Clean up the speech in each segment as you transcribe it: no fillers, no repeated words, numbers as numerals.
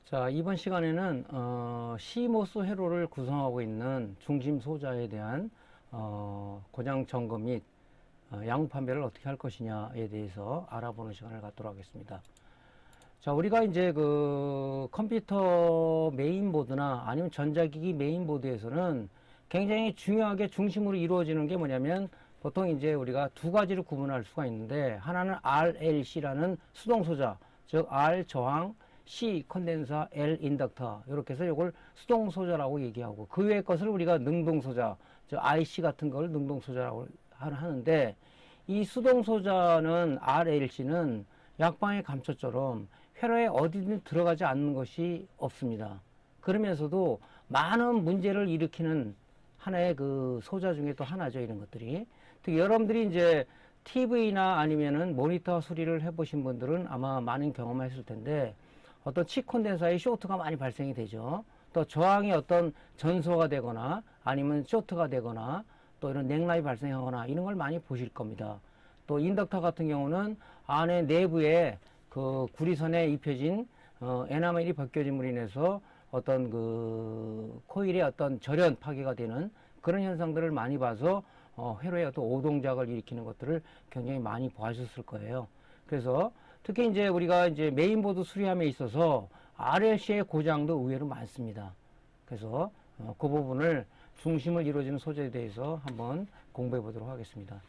자, 이번 시간에는 CMOS 회로를 구성하고 있는 중심 소자에 대한 고장 점검 및 양분 판별을 어떻게 할 것이냐에 대해서 알아보는 시간을 갖도록 하겠습니다. 자, 우리가 이제 그 컴퓨터 메인보드나 아니면 전자기기 메인보드에서는 굉장히 중요하게 중심으로 이루어지는 게 뭐냐면, 보통 이제 우리가 두 가지로 구분할 수가 있는데, 하나는 RLC라는 수동 소자, 즉 R 저항, C 컨덴서, L 인덕터, 이렇게 해서 이걸 수동 소자라고 얘기하고, 그 외의 것을 우리가 능동 소자, 즉 IC 같은 걸 능동 소자라고 하는데, 이 수동 소자는 RLC는 약방의 감초처럼 회로에 어디든 들어가지 않는 것이 없습니다. 그러면서도 많은 문제를 일으키는 하나의 그 소자 중에 또 하나죠, 이런 것들이. 특히 여러분들이 이제 TV나 아니면은 모니터 수리를 해보신 분들은 아마 많은 경험하셨을 텐데, 어떤 칩 콘덴서에 쇼트가 많이 발생이 되죠. 또 저항이 어떤 전소가 되거나 아니면 쇼트가 되거나 또 이런 냉라이 발생하거나 이런 걸 많이 보실 겁니다. 또 인덕터 같은 경우는 안에 내부에 그 구리선에 입혀진 에나멜이 벗겨짐으로 인해서 어떤 그 코일의 어떤 절연 파괴가 되는 그런 현상들을 많이 봐서 회로의 어떤 오동작을 일으키는 것들을 굉장히 많이 보셨을 거예요. 그래서 특히 이제 우리가 이제 메인보드 수리함에 있어서 RLC의 고장도 의외로 많습니다. 그래서 그 부분을 중심을 이루어지는 소재에 대해서 한번 공부해 보도록 하겠습니다.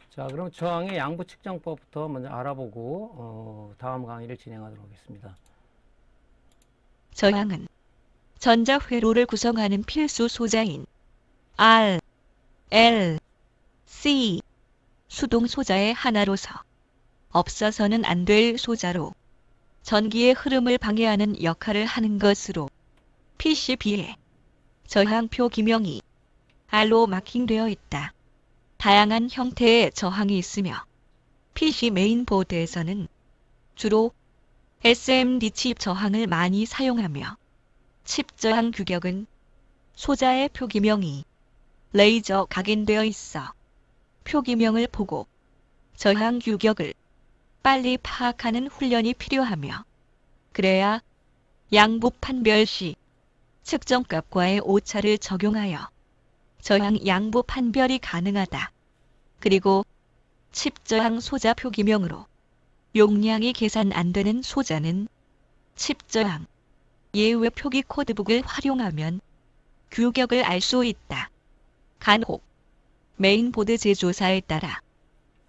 자, 그럼 저항의 양부 측정법부터 먼저 알아보고 다음 강의를 진행하도록 하겠습니다. 저항은 전자 회로를 구성하는 필수 소자인 R, L, C 수동 소자의 하나로서 없어서는 안 될 소자로 전기의 흐름을 방해하는 역할을 하는 것으로 PCB에 저항표 기명이 R로 마킹되어 있다. 다양한 형태의 저항이 있으며 PC 메인보드에서는 주로 SMD 칩 저항을 많이 사용하며 칩 저항 규격은 소자의 표기명이 레이저 각인되어 있어 표기명을 보고 저항 규격을 빨리 파악하는 훈련이 필요하며, 그래야 양부 판별 시 측정값과의 오차를 적용하여 저항 양부 판별이 가능하다. 그리고 칩 저항 소자 표기명으로 용량이 계산 안 되는 소자는 칩 저항 예외 표기 코드북을 활용하면 규격을 알 수 있다. 간혹 메인보드 제조사에 따라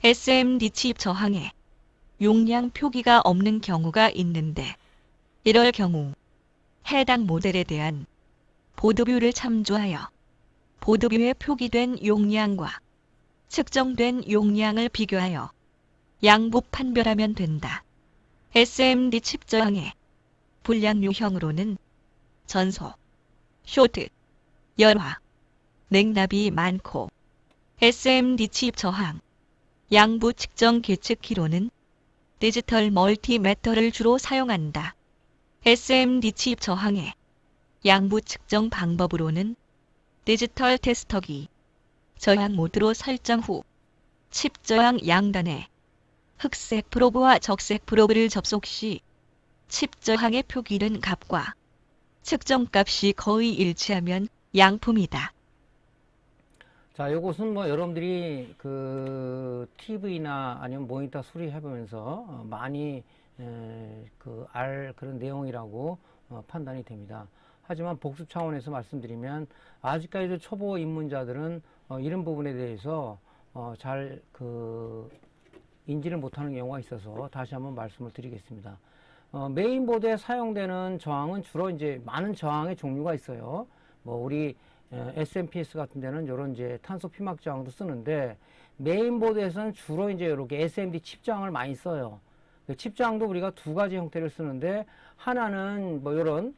SMD 칩 저항에 용량 표기가 없는 경우가 있는데, 이럴 경우 해당 모델에 대한 보드뷰를 참조하여 보드뷰에 표기된 용량과 측정된 용량을 비교하여 양부 판별하면 된다. SMD 칩 저항의 불량 유형으로는 전소, 쇼트, 열화, 냉납이 많고, SMD 칩 저항 양부 측정 계측기로는 디지털 멀티미터를 주로 사용한다. SMD 칩 저항의 양부 측정 방법으로는 디지털 테스터기, 저항 모드로 설정 후 칩 저항 양단에 흑색 프로브와 적색 프로브를 접속 시 칩 저항의 표기된 값과 측정값이 거의 일치하면 양품이다. 자, 요것은 뭐 여러분들이 그 TV나 아니면 모니터 수리해보면서 많이 알 그런 내용이라고 판단이 됩니다. 하지만 복습 차원에서 말씀드리면, 아직까지도 초보 입문자들은 이런 부분에 대해서 잘 인지를 못하는 경우가 있어서 다시 한번 말씀을 드리겠습니다. 메인보드에 사용되는 저항은 주로 이제 많은 저항의 종류가 있어요. 뭐 우리 SMPS 같은 데는 이런 이제 탄소 피막 저항도 쓰는데, 메인보드에서는 주로 이제 이렇게 SMD 칩 저항을 많이 써요. 칩 저항도 우리가 두 가지 형태를 쓰는데, 하나는 뭐 이런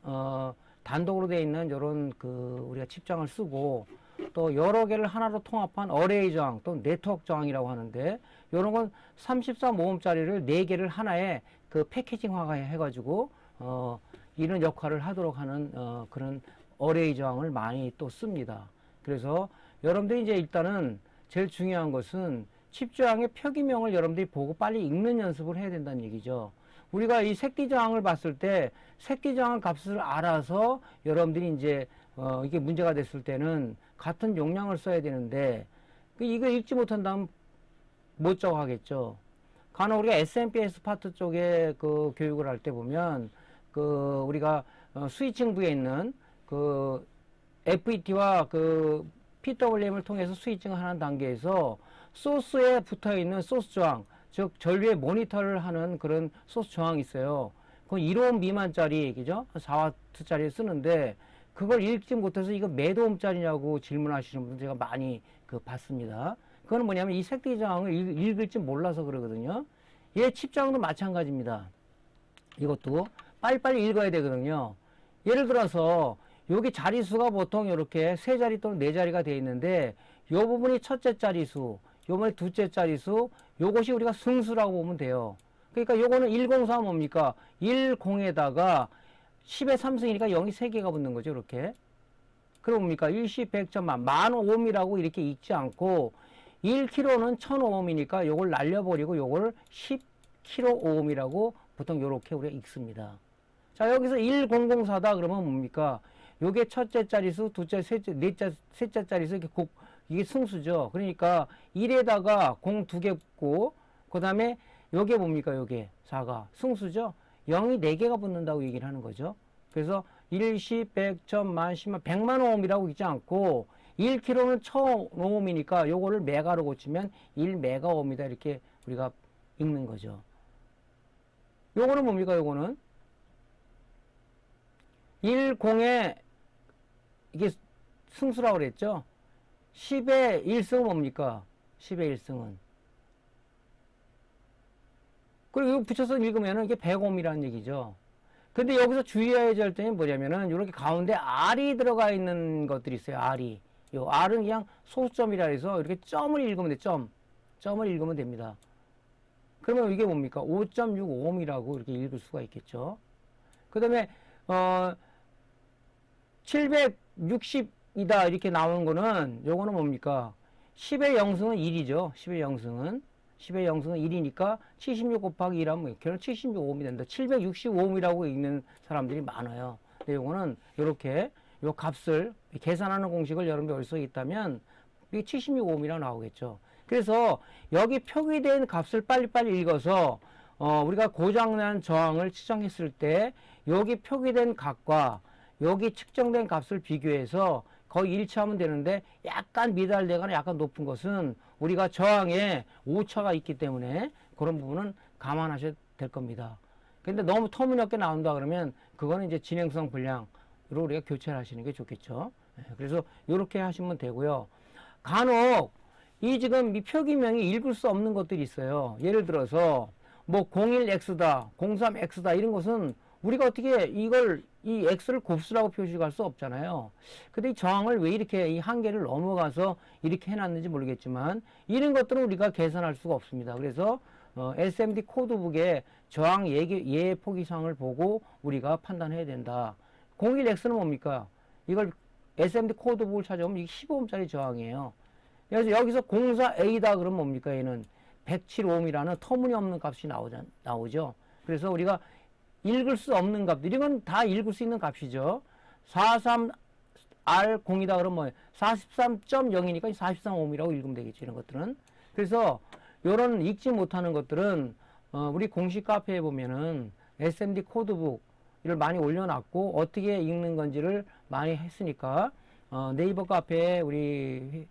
단독으로 되어 있는 이런 그 우리가 칩 저항을 쓰고, 또 여러 개를 하나로 통합한 어레이 저항 또 네트워크 저항이라고 하는데, 이런 건 34모음짜리를 4개를 하나의 그 패키징화가 해가지고 이런 역할을 하도록 하는 그런 어레이 저항을 많이 또 씁니다. 그래서 여러분들이 이제 일단은 제일 중요한 것은 칩 저항의 표기명을 여러분들이 보고 빨리 읽는 연습을 해야 된다는 얘기죠. 우리가 이 색기저항을 봤을 때 색기저항 값을 알아서 여러분들이 이제 이게 문제가 됐을 때는 같은 용량을 써야 되는데 이거 읽지 못한다면 못 적어 하겠죠. 간혹 우리가 SMPS 파트 쪽에 그 교육을 할 때 보면 그 우리가 스위칭부에 있는 그 FET와 그 PWM을 통해서 스위칭을 하는 단계에서 소스에 붙어 있는 소스 저항, 즉 전류의 모니터를 하는 그런 소스 저항이 있어요. 그건 1오hm 미만짜리, 그죠? 4W짜리 쓰는데 그걸 읽지 못해서 이거 몇 ohm짜리냐고 질문하시는 분들 제가 많이 봤습니다. 그건 뭐냐면 이 색대 저항을 읽을 줄 몰라서 그러거든요. 얘 칩저항도 마찬가지입니다. 이것도 빨리빨리 읽어야 되거든요. 예를 들어서 여기 자리수가 보통 이렇게 세 자리 또는 네 자리가 되어 있는데 이 부분이 첫째 자리수, 요번에 둘째 자리수, 요것이 우리가 승수라고 보면 돼요. 그러니까 요거는 104 뭡니까? 10에다가 10의 3승이니까 0이 3개가 붙는 거죠. 이렇게. 그럼 뭡니까? 1시 100점만 10,000ohm이라고 이렇게 읽지 않고 1kg는 1000ohm이니까 요걸 날려버리고 요걸 10kΩohm이라고 보통 요렇게 우리가 읽습니다. 자, 여기서 1004다 그러면 뭡니까? 요게 첫째 자리수, 둘째, 셋째, 셋째 자리수, 이게 승수죠. 그러니까 1에다가 0 2개 붙고, 그 다음에 요게 뭡니까? 요게 4가 승수죠. 0이 4개가 붙는다고 얘기를 하는 거죠. 그래서 1시, 100, 1000만, 10만, 100만 ohm이라고 읽지 않고 1kg는 1000ohm이니까 요거를 메가로 고치면 1메가ohm이다 이렇게 우리가 읽는 거죠. 요거는 뭡니까? 요거는 10에 이게 승수라고 그랬죠. 10의 1승은 뭡니까? 10의 1승은. 그리고 이거 붙여서 읽으면은 이게 100ohm이라는 얘기죠. 근데 여기서 주의해야 될 점이 뭐냐면은 이렇게 가운데 R이 들어가 있는 것들이 있어요. R이. 요 R은 그냥 소수점이라 해서 이렇게 점을 읽으면 돼. 점을 읽으면 됩니다. 그러면 이게 뭡니까? 5.65ohm이라고 이렇게 읽을 수가 있겠죠. 그 다음에 760이다 이렇게 나오는 거는 요거는 뭡니까? 10의 0승은 1이죠. 10의 0승은 1이니까 76 곱하기 1하면 결국 76ohm이 된다. 765ohm이라고 읽는 사람들이 많아요. 근데 요거는 요렇게 요 값을 계산하는 공식을 여러분들 알 수 있다면 이게 76ohm이라고 나오겠죠. 그래서 여기 표기된 값을 빨리빨리 읽어서 우리가 고장난 저항을 측정했을 때 여기 표기된 값과 여기 측정된 값을 비교해서 거의 일치하면 되는데 약간 미달되거나 약간 높은 것은 우리가 저항에 오차가 있기 때문에 그런 부분은 감안하셔야 될 겁니다. 근데 너무 터무니없게 나온다 그러면 그거는 이제 진행성 불량으로 우리가 교체를 하시는 게 좋겠죠. 그래서 이렇게 하시면 되고요. 간혹 이 지금 이 표기명이 읽을 수 없는 것들이 있어요. 예를 들어서 뭐 01X다, 03X다 이런 것은 우리가 어떻게 이걸 이 X를 곱수라고 표시할 수 없잖아요. 근데 이 저항을 왜 이렇게 이 한계를 넘어가서 이렇게 해놨는지 모르겠지만 이런 것들은 우리가 계산할 수가 없습니다. 그래서 SMD 코드북에 저항 예 포기사항을 보고 우리가 판단해야 된다. 01X는 뭡니까? 이걸 SMD 코드북을 찾아보면 이게 15ohm짜리 저항이에요. 그래서 여기서 04A다 그러면 뭡니까? 얘는 107ohm이라는 터무니없는 값이 나오죠. 그래서 우리가 읽을 수 없는 값들, 이건 다 읽을 수 있는 값이죠. 43R0이다 그러면 뭐예요? 43.0이니까 43ohm이라고 읽으면 되겠죠. 이런 것들은. 그래서 이런 읽지 못하는 것들은 우리 공식 카페에 보면은 SMD 코드북 이를 많이 올려놨고 어떻게 읽는 건지를 많이 했으니까 네이버 카페에 우리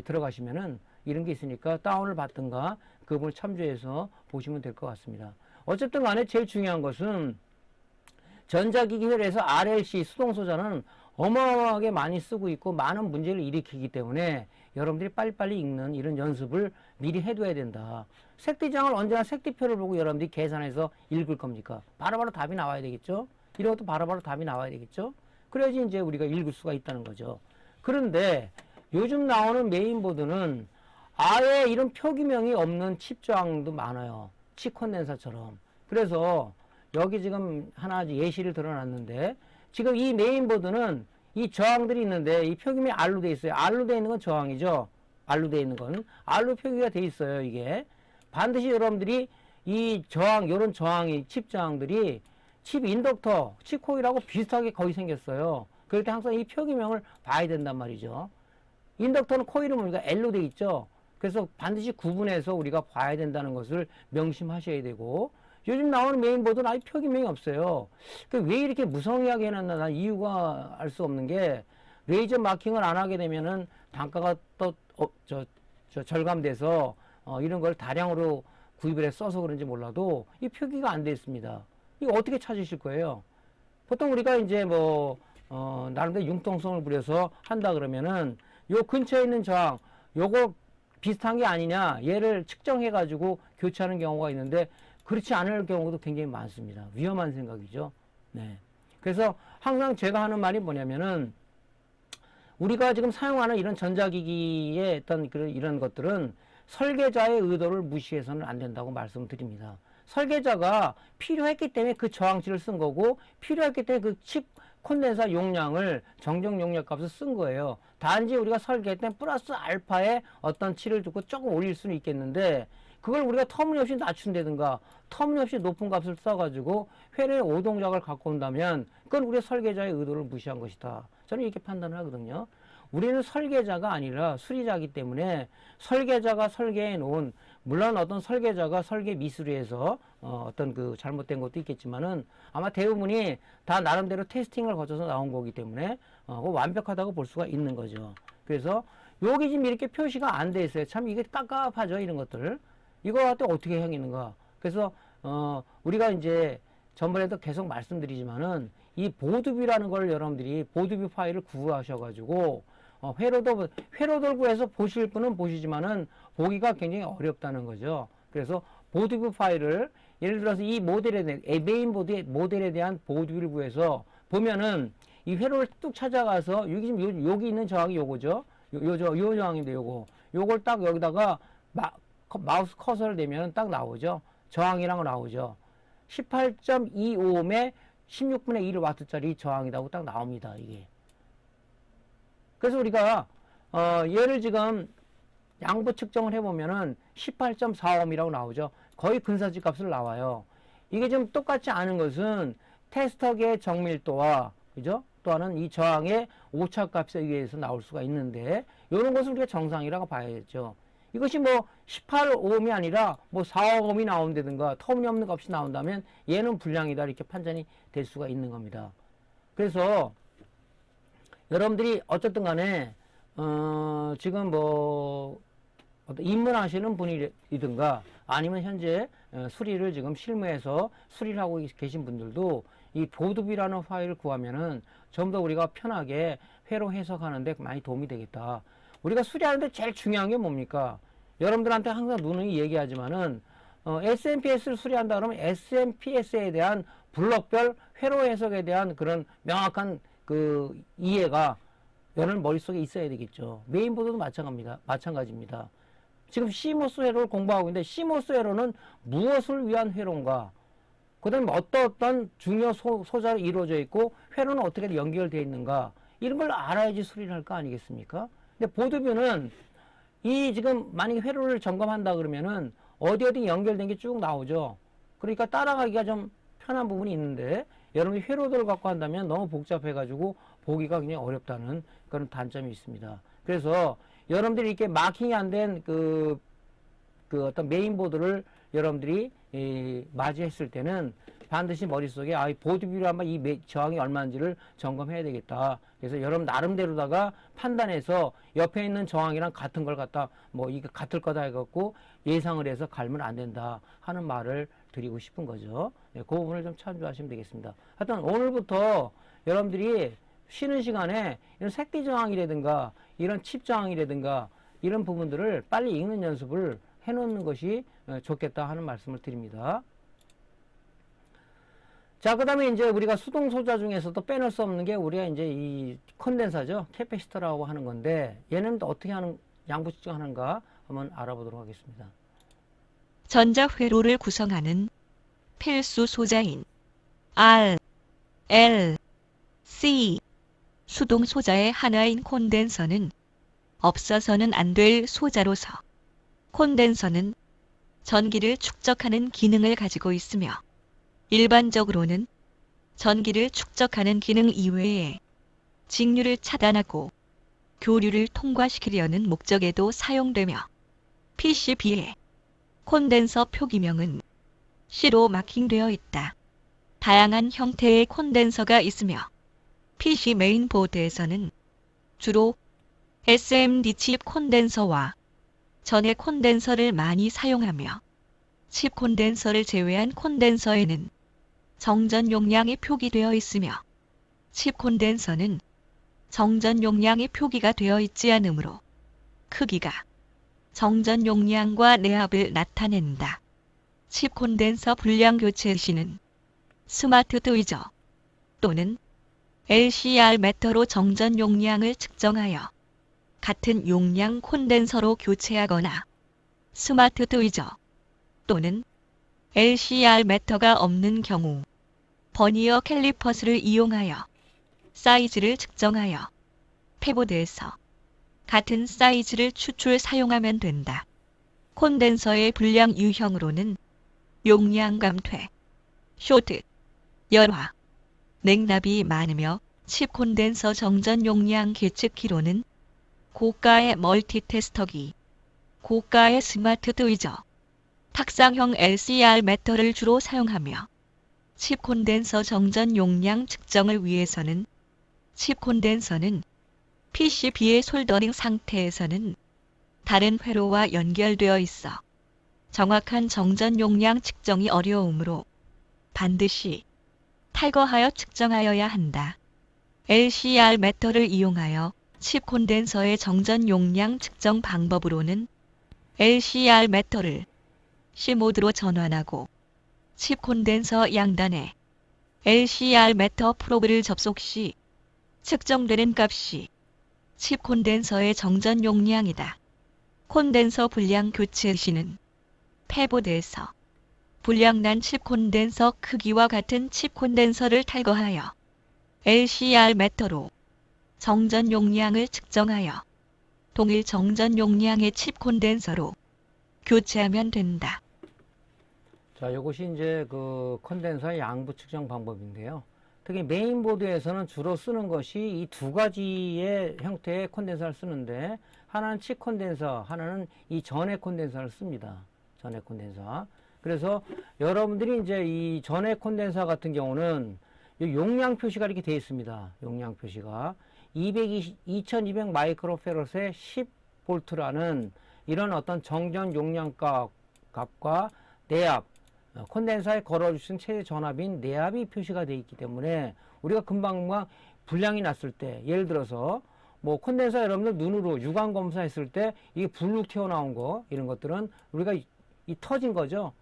들어가시면은 이런 게 있으니까 다운을 받든가 그 부분을 참조해서 보시면 될 것 같습니다. 어쨌든 간에 제일 중요한 것은 전자기기 혈에서 RLC 수동소자는 어마어마하게 많이 쓰고 있고 많은 문제를 일으키기 때문에 여러분들이 빨리빨리 읽는 이런 연습을 미리 해둬야 된다. 색대장을 언제나 색대표를 보고 여러분들이 계산해서 읽을 겁니까? 바로바로 답이 나와야 되겠죠? 이런 것도 바로바로 답이 나와야 되겠죠? 그래야지 이제 우리가 읽을 수가 있다는 거죠. 그런데 요즘 나오는 메인보드는 아예 이런 표기명이 없는 칩 저항도 많아요. 칩 콘덴서처럼. 그래서 여기 지금 하나 예시를 들어놨는데 지금 이 메인보드는 이 저항들이 있는데 이 표기명이 R로 돼 있어요. R로 돼 있는 건 저항이죠. R로 돼 있는 건 R로 표기가 돼 있어요. 이게 반드시 여러분들이 이 저항, 요런 저항이, 칩 저항들이 칩 인덕터, 칩 코일하고 비슷하게 거의 생겼어요. 그럴 때 항상 이 표기명을 봐야 된단 말이죠. 인덕터는 코일은 뭡니까? L로 돼 있죠. 그래서 반드시 구분해서 우리가 봐야 된다는 것을 명심하셔야 되고, 요즘 나오는 메인보드는 아예 표기명이 없어요. 왜 이렇게 무성의하게 해놨나, 난 이유가 알 수 없는 게, 레이저 마킹을 안 하게 되면은 단가가 또 절감돼서 이런 걸 다량으로 구입을 해서 써서 그런지 몰라도 이 표기가 안 돼 있습니다. 이거 어떻게 찾으실 거예요? 보통 우리가 이제 나름대로 융통성을 부려서 한다 그러면은 요 근처에 있는 저항, 요거 비슷한 게 아니냐, 얘를 측정해 가지고 교체하는 경우가 있는데, 그렇지 않을 경우도 굉장히 많습니다. 위험한 생각이죠. 네. 그래서 항상 제가 하는 말이 뭐냐면은, 우리가 지금 사용하는 이런 전자기기의 어떤 이런 것들은 설계자의 의도를 무시해서는 안 된다고 말씀드립니다. 설계자가 필요했기 때문에 그 저항치를 쓴 거고, 필요했기 때문에 그 칩 콘덴서 용량을 정정 용량 값을 쓴 거예요. 단지 우리가 설계할 때 플러스 알파의 어떤 치를 두고 조금 올릴 수는 있겠는데, 그걸 우리가 터무니없이 낮춘다든가 터무니없이 높은 값을 써가지고 회로의 오동작을 갖고 온다면 그건 우리 설계자의 의도를 무시한 것이다. 저는 이렇게 판단을 하거든요. 우리는 설계자가 아니라 수리자이기 때문에 설계자가 설계해 놓은, 물론 어떤 설계자가 설계 미수리에서 어떤 그 잘못된 것도 있겠지만은 아마 대부분이 다 나름대로 테스팅을 거쳐서 나온 거기 때문에 완벽하다고 볼 수가 있는 거죠. 그래서 여기 지금 이렇게 표시가 안 돼 있어요. 참 이게 깝깝하죠, 이런 것들. 이거 갖고 어떻게 행하는가. 그래서 우리가 이제 전번에도 계속 말씀드리지만은 이 보드뷰라는 걸 여러분들이 보드뷰 파일을 구하셔가지고 회로도 구해서 보실 분은 보시지만은 보기가 굉장히 어렵다는 거죠. 그래서 보드뷰 파일을 예를 들어서 이 모델에 대한 메인보드의 모델에 대한 보드뷰를 구해서 보면은 이 회로를 뚝 찾아가서 여기 지금 여기 있는 저항이 요거죠. 요 저항인데 요걸 딱 여기다가 마우스 커서를 대면 딱 나오죠. 저항이랑 나오죠. 18.25옴에 16분의 1W짜리 저항이라고 딱 나옵니다. 이게. 그래서 우리가 얘를 지금 양부 측정을 해보면은 18.4옴이라고 나오죠. 거의 근사지 값을 나와요. 이게 좀 똑같지 않은 것은 테스터계의 정밀도와 그죠? 또 하나는 이 저항의 오차값에 의해서 나올 수가 있는데, 이런 것을 우리가 정상이라고 봐야죠. 이것이 18옴이 아니라 4옴이 나온다든가 터무니없는 값이 나온다면 얘는 불량이다, 이렇게 판단이 될 수가 있는 겁니다. 그래서 여러분들이 어쨌든 간에 지금 입문하시는 분이든가 아니면 현재 수리를 지금 실무에서 수리를 하고 계신 분들도 이 보드뷰라는 파일을 구하면은 좀 더 우리가 편하게 회로 해석하는데 많이 도움이 되겠다. 우리가 수리하는데 제일 중요한 게 뭡니까? 여러분들한테 항상 누누이 얘기하지만은 SMPS를 수리한다 그러면 SMPS에 대한 블록별 회로 해석에 대한 그런 명확한 그 이해가 여러분 머릿속에 있어야 되겠죠. 메인보드도 마찬가지입니다. 지금 CMOS 회로를 공부하고 있는데 CMOS 회로는 무엇을 위한 회로인가? 그 다음에 어떤 중요 소자로 이루어져 있고 회로는 어떻게 연결되어 있는가? 이런 걸 알아야지 수리를 할 거 아니겠습니까? 근데 보드뷰는 이 지금 만약에 회로를 점검한다 그러면은 어디 연결된 게 쭉 나오죠. 그러니까 따라가기가 좀 편한 부분이 있는데 여러분이 회로들을 갖고 한다면 너무 복잡해가지고 보기가 굉장히 어렵다는 그런 단점이 있습니다. 그래서 여러분들이 이렇게 마킹이 안 된 그 어떤 메인보드를 여러분들이 맞이했을 때는 반드시 머릿속에 이 보드뷰로 한번 이 저항이 얼마인지를 점검해야 되겠다. 그래서 여러분 나름대로다가 판단해서 옆에 있는 저항이랑 같은 걸 갖다 이게 같을 거다 해갖고 예상을 해서 갈면 안 된다 하는 말을 드리고 싶은 거죠. 네, 그 부분을 좀 참조하시면 되겠습니다. 하여튼 오늘부터 여러분들이 쉬는 시간에 이런 색비 저항이라든가 이런 칩 저항이라든가 이런 부분들을 빨리 읽는 연습을 해놓는 것이 좋겠다 하는 말씀을 드립니다. 자, 그 다음에 이제 우리가 수동 소자 중에서도 빼놓을 수 없는 게 우리가 이제 이 컨덴서죠. 캐패시터라고 하는 건데 얘는 또 어떻게 양부 측정하는가 한번 알아보도록 하겠습니다. 전자회로를 구성하는 필수 소자인 R, L, C 수동 소자의 하나인 콘덴서는 없어서는 안 될 소자로서 콘덴서는 전기를 축적하는 기능을 가지고 있으며 일반적으로는 전기를 축적하는 기능 이외에 직류를 차단하고 교류를 통과시키려는 목적에도 사용되며 PCB의 콘덴서 표기명은 C로 마킹되어 있다. 다양한 형태의 콘덴서가 있으며 PC 메인보드에서는 주로 SMD 칩 콘덴서와 전해 콘덴서를 많이 사용하며 칩 콘덴서를 제외한 콘덴서에는 정전 용량이 표기되어 있으며 칩 콘덴서는 정전 용량이 표기가 되어 있지 않으므로 크기가 정전 용량과 내압을 나타낸다. 칩 콘덴서 불량 교체 시는 스마트 트위저 또는 LCR 매터로 정전 용량을 측정하여 같은 용량 콘덴서로 교체하거나 스마트 트위저 또는 LCR 매터가 없는 경우 버니어 캘리퍼스를 이용하여 사이즈를 측정하여 폐보드에서 같은 사이즈를 추출 사용하면 된다. 콘덴서의 불량 유형으로는 용량 감퇴, 쇼트, 열화, 냉납이 많으며 칩 콘덴서 정전 용량 계측기로는 고가의 멀티테스터기, 고가의 스마트 트위저, 탁상형 LCR 매터를 주로 사용하며 칩 콘덴서 정전 용량 측정을 위해서는 칩 콘덴서는 PCB의 솔더링 상태에서는 다른 회로와 연결되어 있어 정확한 정전 용량 측정이 어려우므로 반드시 탈거하여 측정하여야 한다. LCR 매터를 이용하여 칩 콘덴서의 정전 용량 측정 방법으로는 LCR 매터를 C모드로 전환하고 칩 콘덴서 양단에 LCR 매터 프로브를 접속 시 측정되는 값이 칩 콘덴서의 정전 용량이다. 콘덴서 불량 교체 시는 폐보드에서 불량난 칩 콘덴서 크기와 같은 칩 콘덴서를 탈거하여 LCR 매터로 정전 용량을 측정하여 동일 정전 용량의 칩 콘덴서로 교체하면 된다. 자, 이것이 이제 그 컨덴서의 양부 측정 방법인데요. 특히 메인보드에서는 주로 쓰는 것이 이 두 가지의 형태의 콘덴서를 쓰는데, 하나는 칩 콘덴서, 하나는 이 전해 콘덴서를 씁니다. 전해 콘덴서. 그래서 여러분들이 이제 이 전해 콘덴서 같은 경우는 이 용량 표시가 이렇게 되어 있습니다. 용량 표시가 2200 마이크로페럿의 10볼트라는 이런 어떤 정전 용량 값과 내압, 콘덴서에 걸어주신 최대 전압인 내압이 표시가 되어 있기 때문에 우리가 금방 불량이 났을 때, 예를 들어서 뭐 콘덴서 여러분들 눈으로 유관 검사했을 때 이게 불룩 튀어나온 거, 이런 것들은 우리가 이 터진 거죠.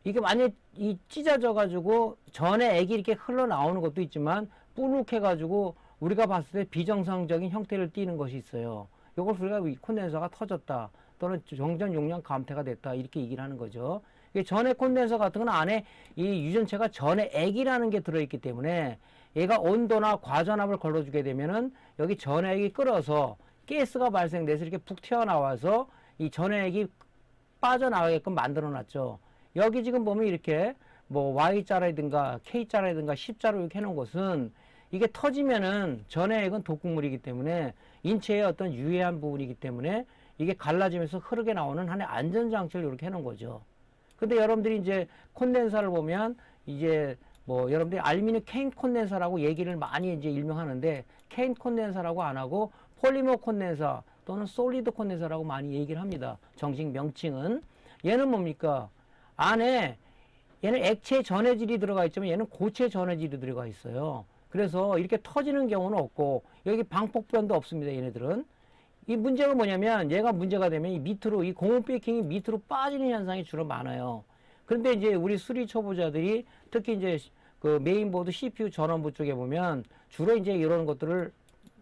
이게 만약에 이 찢어져 가지고 전에 액이 이렇게 흘러나오는 것도 있지만 불룩해 가지고 우리가 봤을 때 비정상적인 형태를 띠는 것이 있어요. 이걸 우리가 콘덴서가 터졌다 또는 정전 용량 감퇴가 됐다 이렇게 얘기를 하는 거죠. 전해 콘덴서 같은 건 안에 이 유전체가 전해 액이라는 게 들어있기 때문에 얘가 온도나 과전압을 걸러주게 되면은 여기 전해 액이 끓어서 가스가 발생돼서 이렇게 푹 튀어나와서 이 전해 액이 빠져나가게끔 만들어 놨죠. 여기 지금 보면 이렇게 뭐 Y자라든가 K자라든가 10자로 이렇게 해놓은 것은 이게 터지면은 전해 액은 독극물이기 때문에 인체에 어떤 유해한 부분이기 때문에 이게 갈라지면서 흐르게 나오는 하나의 안전장치를 이렇게 해놓은 거죠. 근데 여러분들이 이제 콘덴서를 보면 이제 뭐 여러분들이 알루미늄 케인 콘덴서라고 얘기를 많이 이제 일명하는데, 케인 콘덴서라고 안 하고 폴리머 콘덴서 또는 솔리드 콘덴서라고 많이 얘기를 합니다. 정식 명칭은. 얘는 뭡니까? 안에 얘는 액체 전해질이 들어가 있지만 얘는 고체 전해질이 들어가 있어요. 그래서 이렇게 터지는 경우는 없고 여기 방폭변도 없습니다. 얘네들은. 이 문제가 뭐냐면 얘가 문제가 되면 이 밑으로 이 고무 베이킹이 밑으로 빠지는 현상이 주로 많아요. 그런데 이제 우리 수리 초보자들이 특히 이제 그 메인보드 CPU 전원부 쪽에 보면 주로 이제 이런 것들을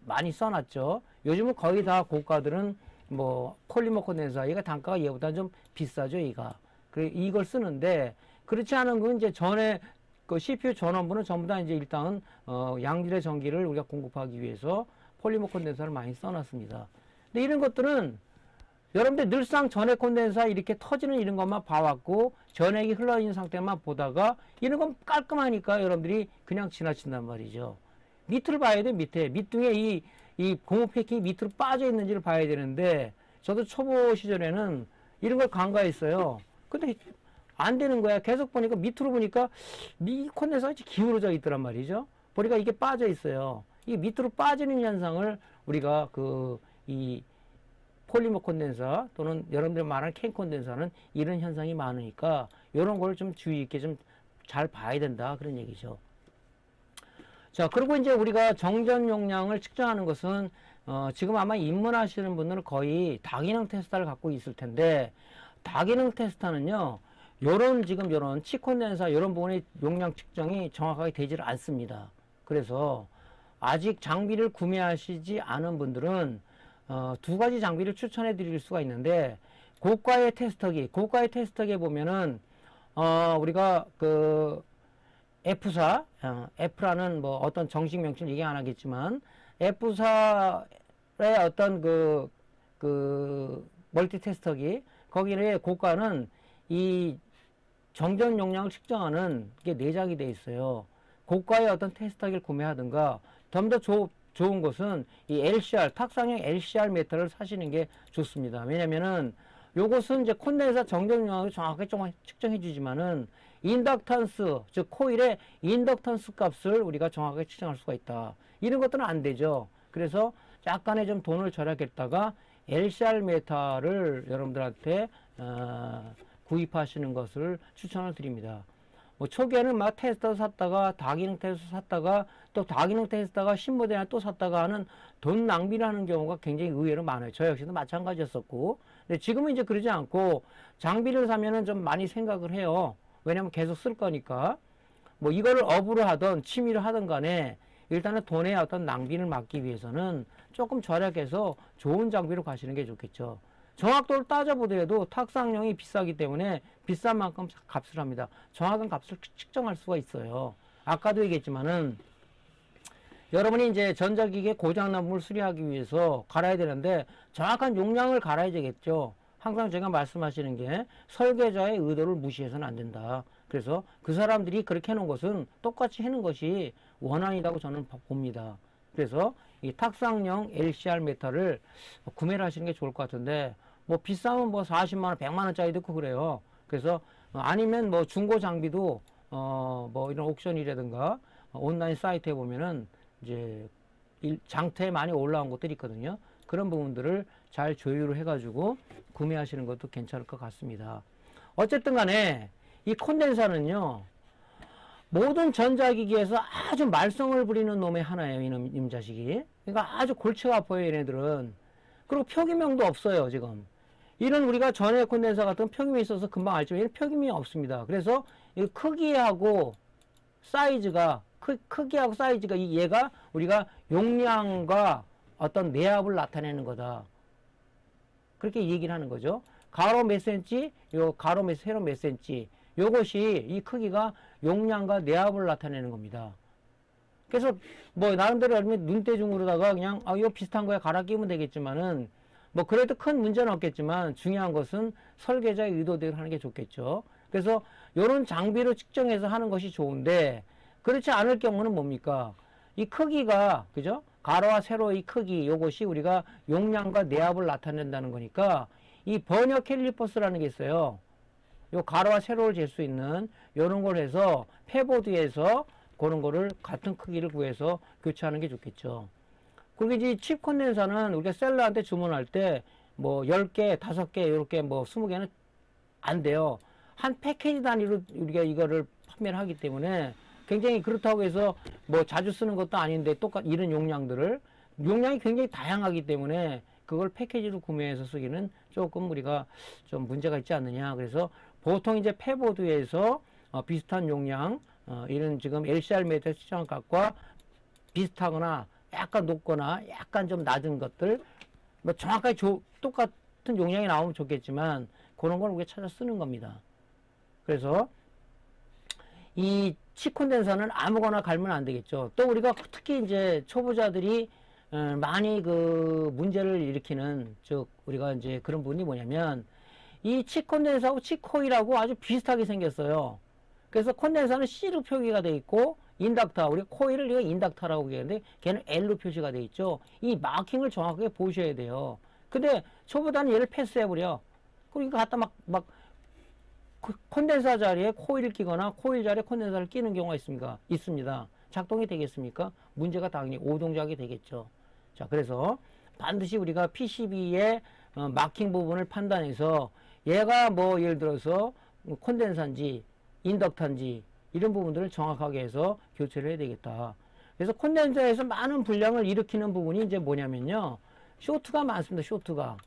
많이 써놨죠. 요즘은 거의 다 고가들은 뭐 폴리머 콘덴서, 얘가 단가가 얘보다 좀 비싸죠, 얘가. 그래 이걸 쓰는데, 그렇지 않은 건 이제 전에 그 CPU 전원부는 전부 다 이제 일단은 양질의 전기를 우리가 공급하기 위해서 폴리머 콘덴서를 많이 써놨습니다. 근데 이런 것들은 여러분들 늘상 전액 콘덴사 이렇게 터지는 이런 것만 봐왔고 전액이 흘러있는 상태만 보다가 이런 건 깔끔하니까 여러분들이 그냥 지나친단 말이죠. 밑을 봐야 돼. 밑에 밑둥에 이 고무 패킹이 밑으로 빠져 있는지를 봐야 되는데 저도 초보 시절에는 이런 걸 간과했어요. 근데 안 되는 거야. 계속 보니까 밑으로 보니까 이 콘덴사가 기울어져 있더란 말이죠. 보니까 이게 빠져 있어요. 이 밑으로 빠지는 현상을 우리가 이 폴리머 콘덴사 또는 여러분들 말하는 캔 콘덴사는 이런 현상이 많으니까 이런 걸 좀 주의 있게 좀 잘 봐야 된다 그런 얘기죠. 자, 그리고 이제 우리가 정전 용량을 측정하는 것은 지금 아마 입문하시는 분들은 거의 다기능 테스터를 갖고 있을 텐데 다기능 테스터는요 지금 요런 치콘덴사 요런 부분의 용량 측정이 정확하게 되지를 않습니다. 그래서 아직 장비를 구매하시지 않은 분들은 두 가지 장비를 추천해 드릴 수가 있는데 고가의 테스터기에 보면은 우리가 F사, F라는 뭐 어떤 정식 명칭 얘기 안 하겠지만 F사의 어떤 멀티 테스터기 거기에 고가는 이 정전 용량을 측정하는 게 내장이 되어 있어요. 고가의 어떤 테스터기를 구매하든가 좀 더 좋은 것은 이 LCR, 탁상형 LCR 메터를 사시는 게 좋습니다. 왜냐면은 요것은 이제 콘덴사 정전 용량을 정확하게 측정해 주지만은 인덕턴스, 즉 코일의 인덕턴스 값을 우리가 정확하게 측정할 수가 있다. 이런 것들은 안 되죠. 그래서 약간의 좀 돈을 절약했다가 LCR 메타를 여러분들한테 구입하시는 것을 추천을 드립니다. 뭐 초기에는 막 테스터 샀다가 다기능 테스터 샀다가 또 다기능 테스터가 신모델이나 또 샀다가 하는 돈 낭비를 하는 경우가 굉장히 의외로 많아요. 저 역시도 마찬가지였었고. 근데 지금은 이제 그러지 않고 장비를 사면은 좀 많이 생각을 해요. 왜냐면 계속 쓸 거니까. 뭐 이거를 업으로 하던 취미로 하던 간에 일단은 돈의 어떤 낭비를 막기 위해서는 조금 절약해서 좋은 장비로 가시는 게 좋겠죠. 정확도를 따져보더라도 탁상용이 비싸기 때문에 비싼 만큼 값을 합니다. 정확한 값을 측정할 수가 있어요. 아까도 얘기했지만은 여러분이 이제 전자기기의 고장난 부분을 수리하기 위해서 갈아야 되는데 정확한 용량을 갈아야 되겠죠. 항상 제가 말씀하시는 게 설계자의 의도를 무시해서는 안 된다. 그래서 그 사람들이 그렇게 해놓은 것은 똑같이 해놓은 것이 원한이라고 저는 봅니다. 그래서 이 탁상용 LCR 메타를 구매를 하시는 게 좋을 것 같은데 뭐 비싸면 뭐 40만원, 100만원짜리도 있고 그래요. 그래서 아니면 뭐 중고 장비도 뭐 이런 옥션이라든가 온라인 사이트에 보면은 이제 장터에 많이 올라온 것들이 있거든요. 그런 부분들을 잘 조율을 해가지고 구매하시는 것도 괜찮을 것 같습니다. 어쨌든 간에 이 콘덴사는요 모든 전자기기에서 아주 말썽을 부리는 놈의 하나예요. 이놈 자식이. 그러니까 아주 골치가 아파요. 얘네들은. 그리고 표기명도 없어요. 지금. 이런 우리가 전해 콘덴사 같은 표기명이 있어서 금방 알지만 얘는 표기명이 없습니다. 그래서 이 크기하고 사이즈가 크기하고 사이즈가 얘가 우리가 용량과 어떤 내압을 나타내는 거다. 그렇게 얘기를 하는 거죠. 가로 몇 센치, 세로 몇 센치. 요것이 이 크기가 용량과 내압을 나타내는 겁니다. 그래서 뭐 나름대로 눈대중으로다가 그냥 이거 비슷한 거에 갈아 끼우면 되겠지만은 뭐 그래도 큰 문제는 없겠지만 중요한 것은 설계자의 의도대로 하는 게 좋겠죠. 그래서 요런 장비로 측정해서 하는 것이 좋은데 그렇지 않을 경우는 뭡니까? 이 크기가 그죠? 가로와 세로의 크기 요것이 우리가 용량과 내압을 나타낸다는 거니까 이 버녀 캘리퍼스라는 게 있어요. 요 가로와 세로를 잴 수 있는 요런 걸 해서 패보드에서 그런 거를 같은 크기를 구해서 교체하는 게 좋겠죠. 그리고 이제 칩 콘덴사는 우리가 셀러한테 주문할 때 뭐 10개, 5개, 이렇게 뭐 20개는 안 돼요. 한 패키지 단위로 우리가 이거를 판매를 하기 때문에 굉장히 그렇다고 해서 뭐 자주 쓰는 것도 아닌데 이런 용량이 굉장히 다양하기 때문에 그걸 패키지로 구매해서 쓰기는 조금 우리가 좀 문제가 있지 않느냐. 그래서 보통 이제 패보드에서 비슷한 용량, 이런 지금 LCR 메타 측정 값과 비슷하거나 약간 높거나 약간 좀 낮은 것들, 뭐 정확하게 똑같은 용량이 나오면 좋겠지만 그런 걸 우리가 찾아 쓰는 겁니다. 그래서 이 치콘덴사는 아무거나 갈면 안 되겠죠. 또 우리가 특히 이제 초보자들이 많이 그 문제를 일으키는, 즉 우리가 이제 그런 부분이 뭐냐면, 이 치콘덴서하고 치코일하고 아주 비슷하게 생겼어요. 그래서 콘덴서는 C로 표기가 돼 있고, 인덕터, 우리 코일을 우리가 인덕터라고 얘기하는데 걔는 L로 표시가 돼 있죠. 이 마킹을 정확하게 보셔야 돼요. 근데 초보다는 얘를 패스해버려. 그러니까 갖다 막 콘덴서 자리에 코일을 끼거나 코일 자리에 콘덴서를 끼는 경우가 있습니다. 작동이 되겠습니까? 문제가 당연히 오동작이 되겠죠. 자, 그래서 반드시 우리가 PCB의 마킹 부분을 판단해서 얘가 뭐 예를 들어서 콘덴서인지 인덕터인지 이런 부분들을 정확하게 해서 교체를 해야 되겠다. 그래서 콘덴서에서 많은 불량을 일으키는 부분이 이제 뭐냐면요. 쇼트가 많습니다. 쇼트가.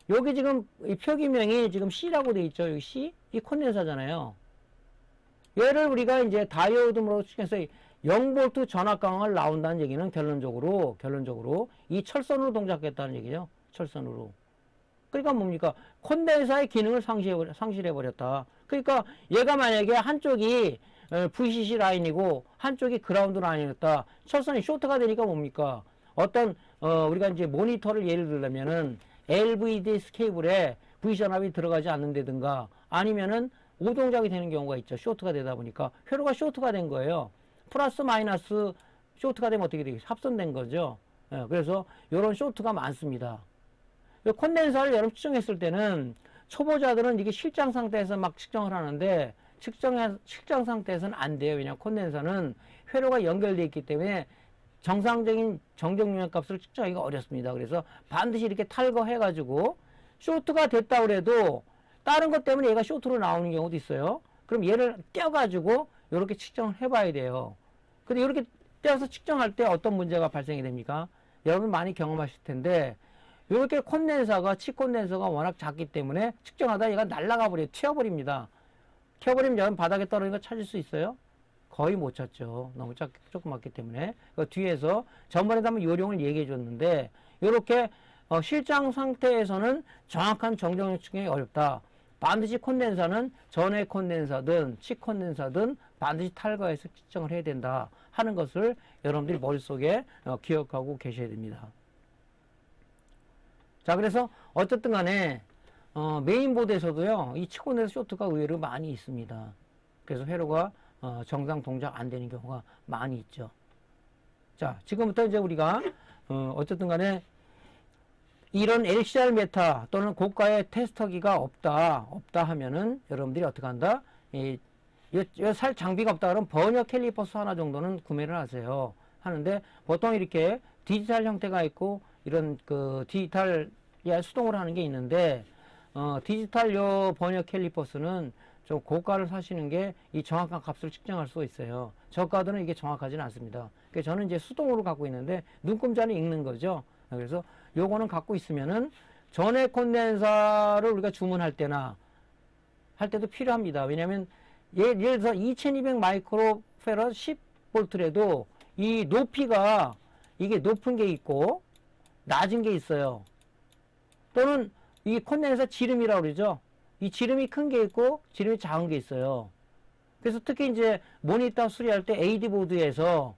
여기 지금 이 표기명이 지금 C라고 돼 있죠. 여기 C? 이 콘덴서잖아요. 얘를 우리가 이제 다이오드로 해서 0V 전압 강화를 나온다는 얘기는 결론적으로 이 철선으로 동작했다는 얘기죠. 철선으로. 그러니까 뭡니까? 콘덴서의 기능을 상실해버렸다. 그러니까 얘가 만약에 한쪽이 VCC 라인이고 한쪽이 그라운드 라인이었다. 철선이 쇼트가 되니까 뭡니까? 어떤 우리가 이제 모니터를 예를 들려면은 LVDS 케이블에 V전압이 들어가지 않는다든가 아니면은 오동작이 되는 경우가 있죠. 쇼트가 되다 보니까 회로가 쇼트가 된 거예요. 플러스 마이너스 쇼트가 되면 어떻게 되겠어요? 합선된 거죠. 그래서 이런 쇼트가 많습니다. 콘덴서를 여러분 측정했을 때는 초보자들은 이게 실장 상태에서 막 측정을 하는데 측정 상태에서는 안 돼요. 왜냐하면 콘덴서는 회로가 연결되어 있기 때문에 정상적인 정정 용량 값을 측정하기가 어렵습니다. 그래서 반드시 이렇게 탈거해가지고 쇼트가 됐다 그래도 다른 것 때문에 얘가 쇼트로 나오는 경우도 있어요. 그럼 얘를 떼어가지고 이렇게 측정을 해봐야 돼요. 근데 이렇게 떼어서 측정할 때 어떤 문제가 발생이 됩니까? 여러분 많이 경험하실 텐데 이렇게 콘덴서가 치콘덴서가 워낙 작기 때문에 측정하다 얘가 날아가 버려요. 튀어버립니다. 튀어버리면 여러분 바닥에 떨어진 거 찾을 수 있어요? 거의 못 찾죠. 너무 조그맣기 때문에. 그 뒤에서 전번에도 한번 요령을 얘기해 줬는데 이렇게 실장 상태에서는 정확한 정정을 측정이 어렵다. 반드시 콘덴서는 전해 콘덴서든 치콘덴서든 반드시 탈거해서 측정을 해야 된다 하는 것을 여러분들이 머릿속에 기억하고 계셔야 됩니다. 자, 그래서 어쨌든 간에 메인보드에서도요 이 치콘덴서 쇼트가 의외로 많이 있습니다. 그래서 회로가 정상 동작 안 되는 경우가 많이 있죠. 자, 지금부터 이제 우리가 어쨌든 간에 이런 LCR 메타 또는 고가의 테스터기가 없다 하면은 여러분들이 어떻게 한다? 살 장비가 없다 그러면 버녀 캘리퍼스 하나 정도는 구매를 하세요. 하는데 보통 이렇게 디지털 형태가 있고 이런 그 디지털 수동으로 하는 게 있는데 디지털 요 버녀 캘리퍼스는 좀 고가를 사시는 게 이 정확한 값을 측정할 수 있어요. 저가들은 이게 정확하지는 않습니다. 그래서 저는 이제 수동으로 갖고 있는데 눈금자는 읽는 거죠. 그래서 요거는 갖고 있으면은 전해 콘덴서를 우리가 주문할 때나 할 때도 필요합니다. 왜냐하면 예를 들어서 2200 마이크로페럿 10볼트라도 이 높이가 이게 높은 게 있고 낮은 게 있어요. 또는 이 콘덴서 지름이라고 그러죠. 이 지름이 큰 게 있고 지름이 작은 게 있어요. 그래서 특히 이제 모니터 수리할 때 AD 보드에서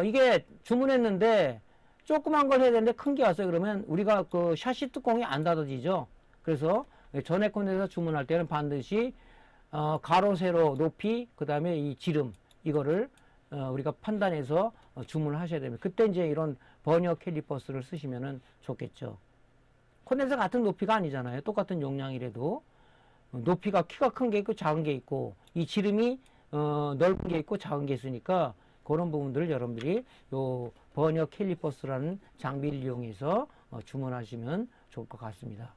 이게 주문했는데 조그만 걸 해야 되는데 큰 게 왔어요. 그러면 우리가 그 샤시 뚜껑이 안 닫아지죠. 그래서 전해 콘덴서 주문할 때는 반드시 가로 세로 높이 그 다음에 이 지름 이거를 우리가 판단해서 주문을 하셔야 됩니다. 그때 이제 이런 버녀 캘리퍼스를 쓰시면은 좋겠죠. 콘덴서 같은 높이가 아니잖아요. 똑같은 용량이라도 높이가 키가 큰 게 있고 작은 게 있고 이 지름이 넓은 게 있고 작은 게 있으니까 그런 부분들을 여러분들이 요 버녀 캘리퍼스라는 장비를 이용해서 주문하시면 좋을 것 같습니다.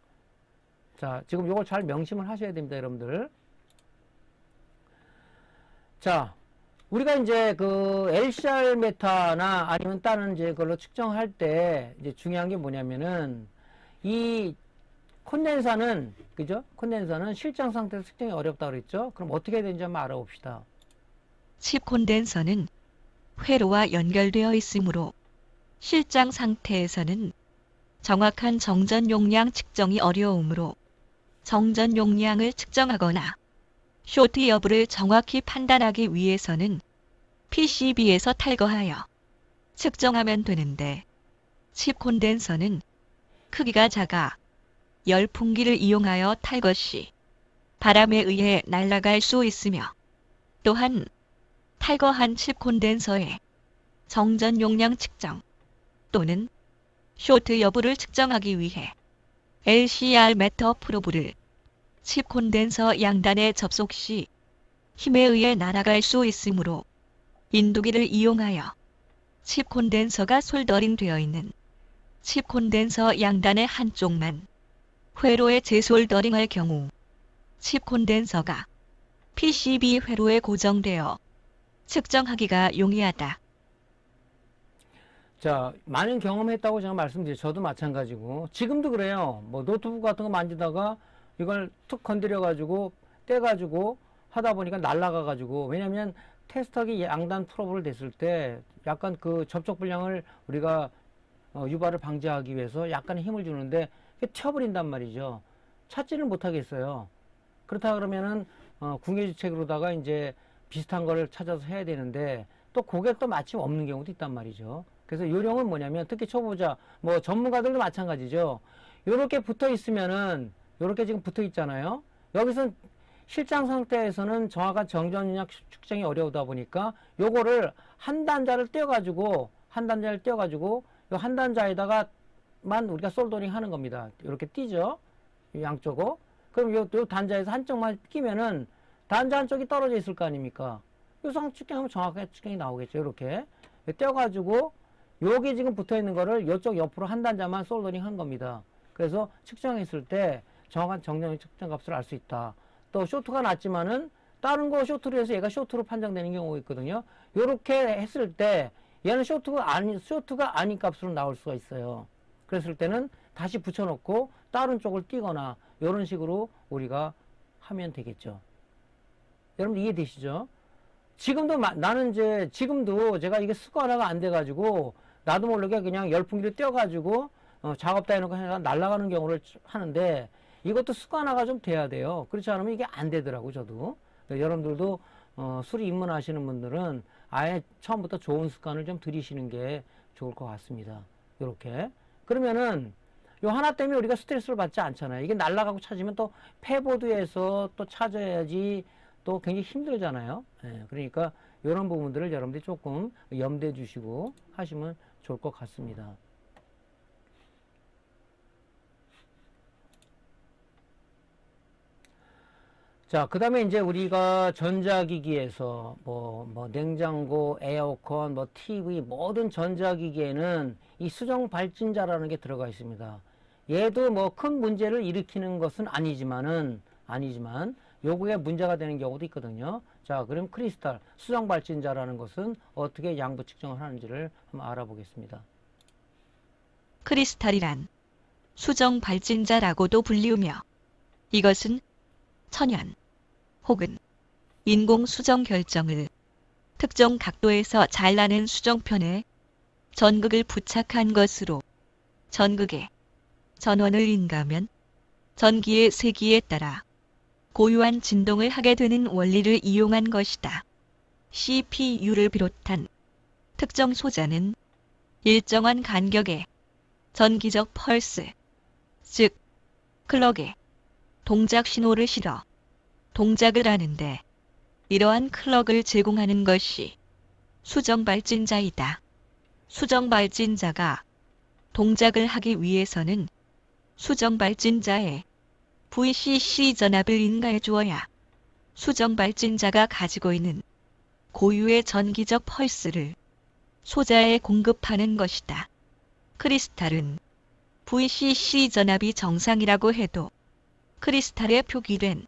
자, 지금 요걸 잘 명심을 하셔야 됩니다, 여러분들. 자, 우리가 이제 그 LCR 메타나 아니면 다른 이제 그걸로 측정할 때 이제 중요한 게 뭐냐면은 이 콘덴서는 그죠? 콘덴서는 실장 상태에서 측정이 어렵다 그랬죠? 그럼 어떻게 해야 되는지 한번 알아봅시다. 칩 콘덴서는 회로와 연결되어 있으므로 실장 상태에서는 정확한 정전 용량 측정이 어려우므로 정전 용량을 측정하거나 쇼트 여부를 정확히 판단하기 위해서는 PCB에서 탈거하여 측정하면 되는데 칩 콘덴서는 크기가 작아 열풍기를 이용하여 탈 것이 바람에 의해 날아갈 수 있으며 또한 탈거한 칩 콘덴서의 정전 용량 측정 또는 쇼트 여부를 측정하기 위해 LCR 매터 프로브를 칩 콘덴서 양단에 접속 시 힘에 의해 날아갈 수 있으므로 인두기를 이용하여 칩 콘덴서가 솔더링 되어 있는 칩 콘덴서 양단의 한쪽만 회로에 재솔더링할 경우 칩 콘덴서가 PCB 회로에 고정되어 측정하기가 용이하다. 자, 많은 경험했다고 제가 말씀드렸죠. 저도 마찬가지고. 지금도 그래요. 뭐 노트북 같은 거 만지다가 이걸 툭 건드려가지고 떼가지고 하다 보니까 날아가가지고. 왜냐면 테스터기 양단 프로브를 댔을 때 약간 그 접촉 불량을 우리가 유발을 방지하기 위해서 약간의 힘을 주는데 튀어버린단 말이죠. 찾지를 못하겠어요. 그렇다 그러면은 궁예주책으로다가 이제 비슷한 거를 찾아서 해야 되는데 또 그게 또 마침 없는 경우도 있단 말이죠. 그래서 요령은 뭐냐면 특히 초보자 뭐 전문가들도 마찬가지죠. 요렇게 붙어 있으면은 요렇게 지금 붙어 있잖아요. 여기서 실장 상태에서는 정확한 정전력 측정이 어려우다 보니까 요거를 한 단자를 떼어가지고 요 한 단자에다가만 우리가 솔더링 하는 겁니다. 이렇게 띄죠. 양쪽으로. 그럼 요 단자에서 한쪽만 끼면은 단자 한쪽이 떨어져 있을 거 아닙니까? 요상 측정하면 정확하게 측정이 나오겠죠. 이렇게 떼어가지고 여기 지금 붙어 있는 거를 이쪽 옆으로 한 단자만 솔더링 한 겁니다. 그래서 측정했을 때 정확한 정전력 측정 값을 알 수 있다. 또 쇼트가 났지만은 다른 거 쇼트로 해서 얘가 쇼트로 판정되는 경우가 있거든요. 요렇게 했을 때 얘는 쇼트가 아닌 값으로 나올 수가 있어요. 그랬을 때는 다시 붙여놓고 다른 쪽을 띄거나 이런 식으로 우리가 하면 되겠죠. 여러분 이해되시죠? 지금도 제가 이게 습관화가 안 돼가지고 나도 모르게 그냥 열풍기를 떼어가지고 작업다 해놓고 날아가는 경우를 하는데 이것도 습관화가 좀 돼야 돼요. 그렇지 않으면 이게 안 되더라고 저도. 여러분들도 수리 입문하시는 분들은 아예 처음부터 좋은 습관을 좀 들이시는 게 좋을 것 같습니다. 이렇게 그러면은 요 하나 때문에 우리가 스트레스를 받지 않잖아요. 이게 날아가고 찾으면 또 패보드에서 또 찾아야지 또 굉장히 힘들잖아요. 그러니까 이런 부분들을 여러분들이 조금 염두해 주시고 하시면 좋을 것 같습니다. 자, 그 다음에 이제 우리가 전자기기에서 뭐 냉장고, 에어컨, 뭐 TV, 모든 전자기기에는 이 수정 발진자라는 게 들어가 있습니다. 얘도 뭐 큰 문제를 일으키는 것은 아니지만 요거에 문제가 되는 경우도 있거든요. 자, 그럼 크리스탈, 수정 발진자라는 것은 어떻게 양부 측정을 하는지를 한번 알아보겠습니다. 크리스탈이란 수정 발진자라고도 불리우며 이것은 천연 혹은 인공 수정 결정을 특정 각도에서 잘라낸 수정편에 전극을 부착한 것으로 전극에 전원을 인가하면 전기의 세기에 따라 고유한 진동을 하게 되는 원리를 이용한 것이다. CPU를 비롯한 특정 소자는 일정한 간격의 전기적 펄스, 즉 클럭에 동작 신호를 실어 동작을 하는데 이러한 클럭을 제공하는 것이 수정 발진자이다. 수정 발진자가 동작을 하기 위해서는 수정 발진자에 VCC 전압을 인가해 주어야 수정 발진자가 가지고 있는 고유의 전기적 펄스를 소자에 공급하는 것이다. 크리스탈은 VCC 전압이 정상이라고 해도 크리스탈에 표기된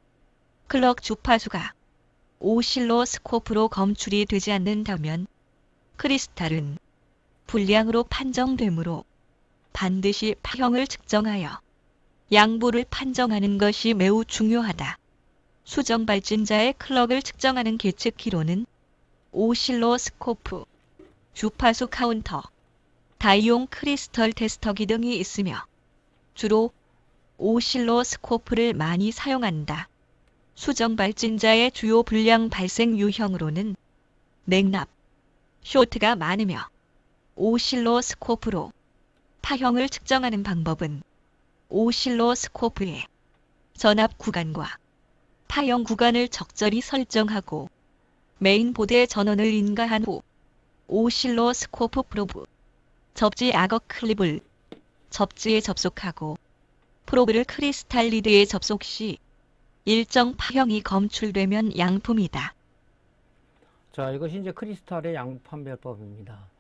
클럭 주파수가 오실로스코프로 검출이 되지 않는다면 크리스탈은 불량으로 판정되므로 반드시 파형을 측정하여 양부를 판정하는 것이 매우 중요하다. 수정 발진자의 클럭을 측정하는 계측기로는 오실로스코프, 주파수 카운터, 다이용 크리스털 테스터기 등이 있으며 주로 오실로스코프를 많이 사용한다. 수정 발진자의 주요 불량 발생 유형으로는 냉납, 쇼트가 많으며 오실로스코프로 파형을 측정하는 방법은 오실로스코프의 전압 구간과 파형 구간을 적절히 설정하고 메인보드의 전원을 인가한 후 오실로스코프 프로브, 접지 악어 클립을 접지에 접속하고 프로브를 크리스탈 리드에 접속 시 일정 파형이 검출되면 양품이다. 자, 이것이 이제 크리스탈의 양분 판별법입니다.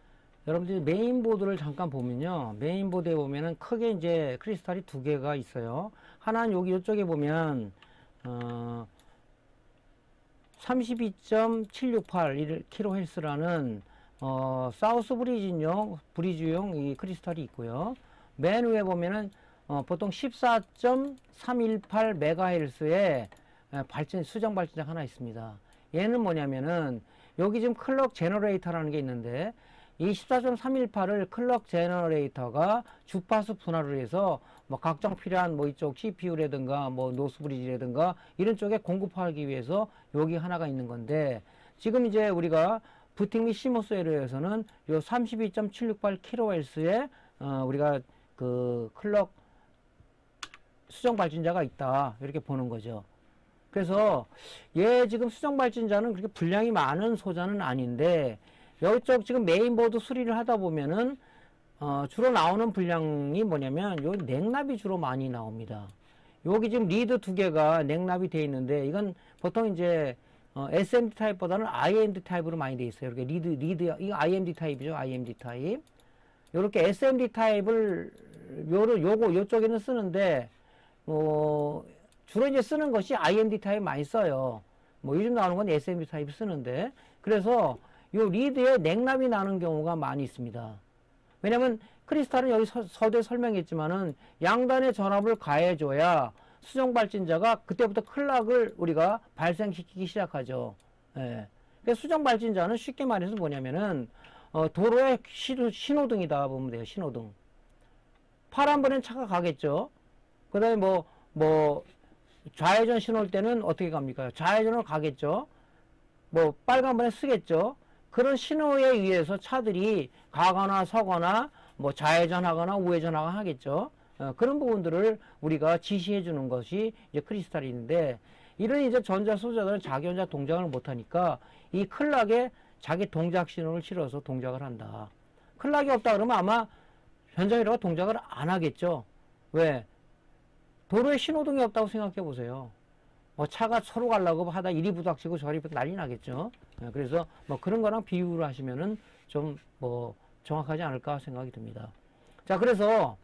여러분들이 메인보드를 잠깐 보면요. 메인보드에 보면은 크게 이제 크리스탈이 두 개가 있어요. 하나는 여기 이쪽에 보면 32.768kHz라는 사우스 브리지용 이 크리스탈이 있고요. 맨 위에 보면은 보통 14.318MHz의 수정 발전자가 하나 있습니다. 얘는 뭐냐면은 여기 지금 클럭 제너레이터라는 게 있는데 이 14.318을 클럭 제너레이터가 주파수 분할을 해서 뭐 각종 필요한 뭐 이쪽 CPU라든가 뭐 노스브리지라든가 이런 쪽에 공급하기 위해서 여기 하나가 있는 건데 지금 이제 우리가 부팅 및 시모스 에러에서는 요 32.768kHz의 우리가 그 클럭 수정 발전자가 있다 이렇게 보는 거죠. 그래서 얘 지금 수정 발전자는 그렇게 분량이 많은 소자는 아닌데 이쪽 지금 메인보드 수리를 하다 보면은 주로 나오는 분량이 뭐냐면 요 냉납이 주로 많이 나옵니다. 여기 지금 리드 두 개가 냉납이 되어 있는데 이건 보통 이제 SMD 타입보다는 IMD 타입으로 많이 되어 있어요. 이렇게 리드 이거 IMD 타입이죠. IMD 타입. 이렇게 SMD 타입을 요쪽에는 쓰는데 주로 이제 쓰는 것이 IMD 타입 많이 써요. 뭐 요즘 나오는 건 SMD 타입 쓰는데 그래서 요 리드에 냉납이 나는 경우가 많이 있습니다. 왜냐면 크리스탈은 여기 서두에 설명했지만은 양단의 전압을 가해줘야 수정 발전자가 그때부터 클락을 우리가 발생시키기 시작하죠. 예. 그래서 수정 발전자는 쉽게 말해서 뭐냐면은 도로의 신호등이다 보면 돼요. 신호등. 파란불엔 차가 가겠죠. 그 다음에 뭐 좌회전 신호일 때는 어떻게 갑니까? 좌회전으로 가겠죠. 뭐 빨간불에 쓰겠죠. 그런 신호에 의해서 차들이 가거나 서거나 뭐 좌회전하거나 우회전하거나 하겠죠. 그런 부분들을 우리가 지시해 주는 것이 이제 크리스탈인데 이런 이제 전자 소자들은 자기 혼자 동작을 못하니까 이 클락에 자기 동작 신호를 실어서 동작을 한다. 클락이 없다 그러면 아마 현장이라고 동작을 안 하겠죠. 왜? 도로에 신호등이 없다고 생각해 보세요. 뭐 차가 서로 가려고 하다 이리 부닥치고 저리 난리 나겠죠. 그래서 뭐 그런 거랑 비유를 하시면은 좀 뭐 정확하지 않을까 생각이 듭니다. 자, 그래서